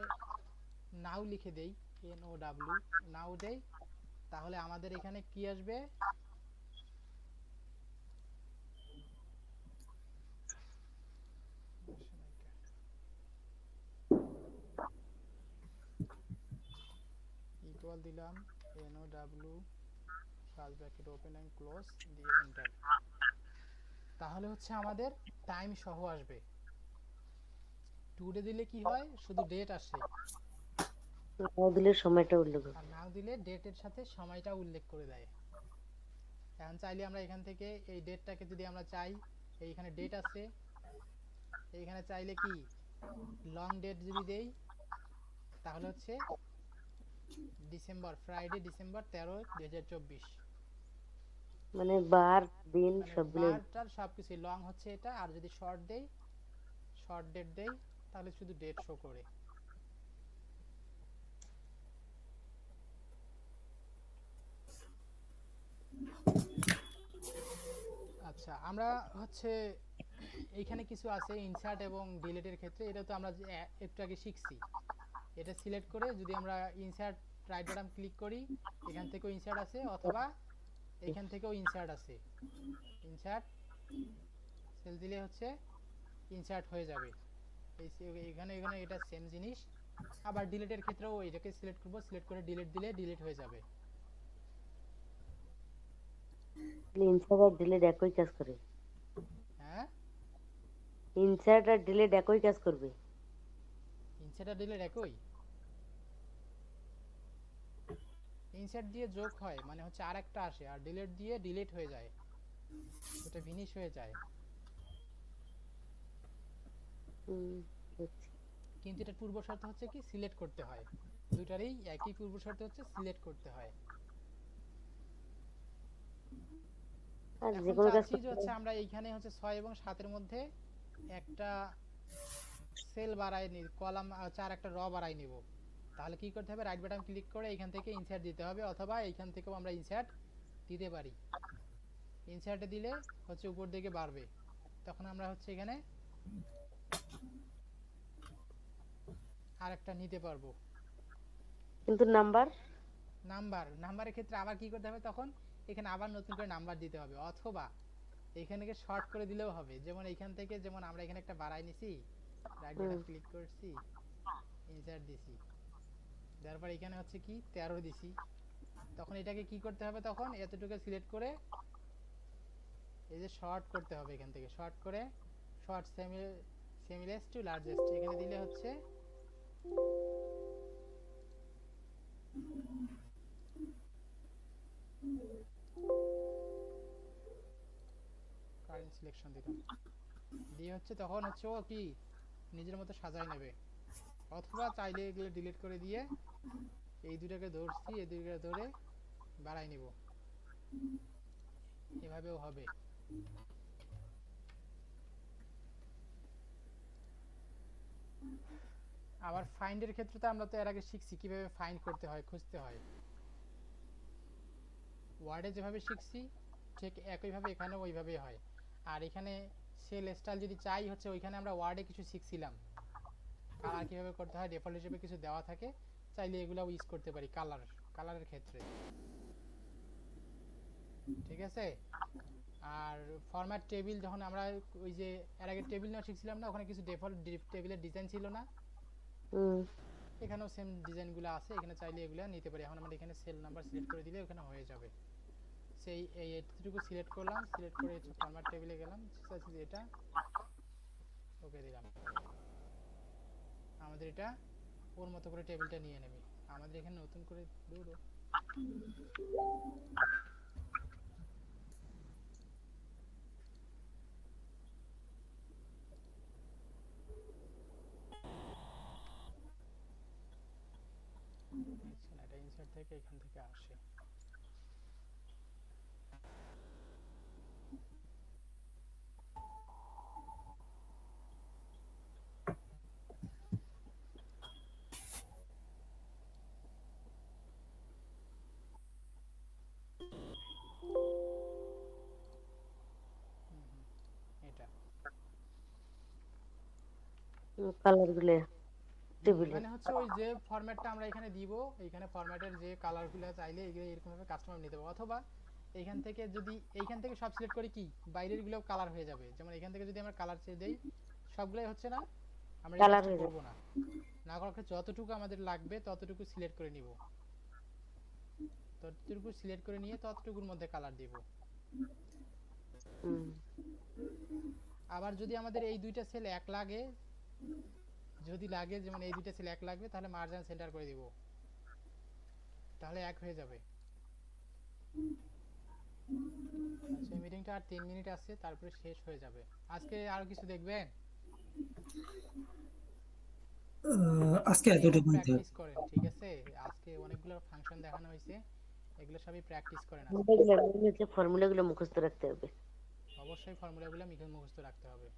[SPEAKER 1] নাও লিখে দেই, NOW নাও দেই, তাহলে আমাদের এখানে কি আসবে? ইকুয়াল দিলাম NOW first bracket open and close দিয়ে এন্টার। তাহলে হচ্ছে আমাদের টাইম সহ আসবে। টুডে দিলে কি হয়, শুধু ডেট আসে,
[SPEAKER 4] নাও দিলে সময়টা উল্লেখ
[SPEAKER 1] আর
[SPEAKER 4] হবে।
[SPEAKER 1] নাও দিলে ডেটের সাথে সময়টা উল্লেখ করে দেয়। এখন চাইলে আমরা এখান থেকে এই ডেটটাকে যদি আমরা চাই, এইখানে ডেট আছে, এইখানে চাইলে কি লং ডেট যদি দেই, তাহলে হচ্ছে ডিসেম্বর, ফ্রাইডে ডিসেম্বর 13, 2024।
[SPEAKER 4] মানে বার দিন
[SPEAKER 1] মানে
[SPEAKER 4] সবগুলো।
[SPEAKER 1] বারটার সব কিছু লং হচ্ছে এটা, আর যদি শর্ট দেই, শর্ট ডেট দেই, তাহলে শুধু ডেট শো করে। আচ্ছা, আমরা হচ্ছে এইখানে কিছু আছে ইনসার্ট এবং ডিলিটের ক্ষেত্রে, এটা তো আমরা একটু আগে শিখছি। এটা সিলেক্ট করে যদি আমরা ইনসার্ট রাইট বাটন ক্লিক করি, এখান থেকেও ইনসার্ট আছে, অথবা এখান থেকেও ইনসার্ট আছে। ইনসার্ট সেল দিলে হচ্ছে ইনসার্ট হয়ে যাবে। এখানে এখানে এটা সেম জিনিস। আবার ডিলিটের ক্ষেত্রেও এটাকে সিলেক্ট করব, সিলেক্ট করে ডিলিট দিলে ডিলিট হয়ে যাবে।
[SPEAKER 4] ইনসার্ট আর ডিলিট একই কাজ করে।
[SPEAKER 1] হ্যাঁ,
[SPEAKER 4] ইনসার্ট আর ডিলিট একই কাজ করবে।
[SPEAKER 1] ইনসার্ট আর ডিলিট একই। ইনসার্ট দিয়ে যোগ হয় মানে হচ্ছে আরেকটা আসে, আর ডিলিট দিয়ে ডিলিট হয়ে যায়, এটা ফিনিশ হয়ে যায়।
[SPEAKER 4] বুঝছি।
[SPEAKER 1] কিন্তু এটার পূর্ব শর্ত হচ্ছে কি সিলেক্ট করতে হয়, দুইটারই একই পূর্ব শর্ত হচ্ছে সিলেক্ট করতে হয়।
[SPEAKER 4] আর যে
[SPEAKER 1] এখন
[SPEAKER 4] কোনো কাজ
[SPEAKER 1] চাচ্ছি যে
[SPEAKER 4] করতে
[SPEAKER 1] হচ্ছে আমরা এইখানে হচ্ছে 6 এবং 7 এর মধ্যে একটা সেল বাড়াই নি, কলাম 4 একটা র বাড়াই নিব। তাহলে কি করতে হবে, রাইট বাটন ক্লিক করে এখান থেকে ইনসার্ট দিতে হবে, অথবা এইখান থেকেও আমরা ইনসার্ট দিতে পারি। ইনসার্টে দিলে হচ্ছে উপর দিকে বাড়বে, তখন আমরা হচ্ছে এখানে আরেকটা নিতে পারবো।
[SPEAKER 4] কিন্তু নাম্বার
[SPEAKER 1] নাম্বারের ক্ষেত্রে আবার কি করতে হবে, তখন এখানে আবার নতুন করে নাম্বার দিতে হবে, অথবা এখানে শর্ট করে দিলেও হবে। যেমন এইখান থেকে, যেমন আমরা এখানে একটা বাড়াই নিছি, রাইট বাটন ক্লিক করছি, ইনসার্ট দিছি, তারপর এখানে হচ্ছে কি 13 দিছি, তখন এটাকে কি করতে হবে, তখন এতটুকু সিলেক্ট করে এই যে শর্ট করতে হবে, এখান থেকে শর্ট করে শর্ট সেমিলেস টু লার্জেস্ট এখানে দিলে হচ্ছে কারেন্ট সিলেকশন দিলাম, দিয়ে হচ্ছে তখন হচ্ছে ও কি নিজের মতো সাজায় নেবে। অথবা চাইলে এগুলো ডিলিট করে দিয়ে এই দুটাকে ধরছি, এই দুটাকে ধরে বাড়াই নিব, এভাবেও হবে। আবার ফাইন্ডের ক্ষেত্রে তো আমরা তো এর আগে শিখছি কিভাবে ফাইন্ড করতে হয়, খুঁজতে হয়। ওয়ার্ডে যেভাবে শিখছি ঠিক একইভাবে এখানেও ওইভাবেই হয়। আর এখানে সেল স্টাইল যদি চাই হচ্ছে, ওইখানে আমরা ওয়ার্ডে কিছু শিখছিলাম কালার কিভাবে করতে হয়, ডিফল্ট হিসেবে কিছু দেওয়া থাকে, চাইলে এগুলাও ইউজ করতে পারি কালারের ক্ষেত্রে। ঠিক আছে। আর ফরম্যাট টেবিল, যখন আমরা ওই যে এর আগে টেবিল নেওয়া শিখছিলাম না, ওখানে কিছু ডিফল্ট টেবিলের ডিজাইন ছিল না, এখানেও সেম ডিজাইনগুলো আছে, এখানে চাইলে এগুলো নিতে পারি। এখন আমরা এখানে সেল নাম্বার সিলেক্ট করে দিলে ওখানে হয়ে যাবে। সেই এইটুকু সিলেক্ট করলাম, সিলেক্ট করে ফরম্যাট টেবিলে গেলাম, এটা ওকে দিলাম, আমাদের এটা ওর মতো করে টেবিলটা নিয়ে নেবে। আমাদের এখানে নতুন করে দৌড়ো, এটা ইনসার্ট থেকে এখান থেকে আসে। এটা
[SPEAKER 4] কালার গুলো টেবিলে।
[SPEAKER 1] মানে হচ্ছে ওই যে ফরম্যাটটা আমরা এখানে দিব, এইখানে ফরম্যাটের যে কালারগুলো চাইলে এগুলো এরকম ভাবে কাস্টমার নিতে পারবে। অথবা এইখান থেকে যদি এইখান থেকে সব সিলেক্ট করি, কি বাইরের গুলো কালার হয়ে যাবে। যেমন এখান থেকে যদি আমরা কালার চেয়ে দেই, সবগুলাই হচ্ছে না, আমরা এই
[SPEAKER 4] কালার
[SPEAKER 1] কাজটা
[SPEAKER 4] হয়ে
[SPEAKER 1] করব
[SPEAKER 4] যাবে।
[SPEAKER 1] না। না করার ক্ষেত্রে যতটুকু আমাদের লাগবে ততটুকু সিলেক্ট করে নিব, ততটুকু সিলেক্ট করে নিয়ে ততটুকুর মধ্যে কালার দিব। আবার যদি আমাদের এই দুইটা সেল এক লাগে, যদি লাগে যেমন এই দুইটা সেল এক লাগবে, তাহলে মার্জিন সেন্টার করে দিব, তাহলে এক হয়ে যাবে। আচ্ছা, এই মিটিংটা আর 3 মিনিট আছে, তারপরে শেষ হয়ে যাবে। আজকে আরো কিছু দেখবেন?
[SPEAKER 3] আজকে
[SPEAKER 1] এগুলো
[SPEAKER 3] এতটুকুই থাক।
[SPEAKER 1] প্র্যাকটিস করেন, ঠিক আছে? আজকে অনেকগুলো ফাংশন দেখানো হয়েছে, এগুলো সবই প্র্যাকটিস করেন আজকে।
[SPEAKER 4] ফর্মুলাগুলো মুখস্থ রাখতে হবে।
[SPEAKER 1] অবশ্যই ফর্মুলাগুলো মুখস্থ রাখতে হবে।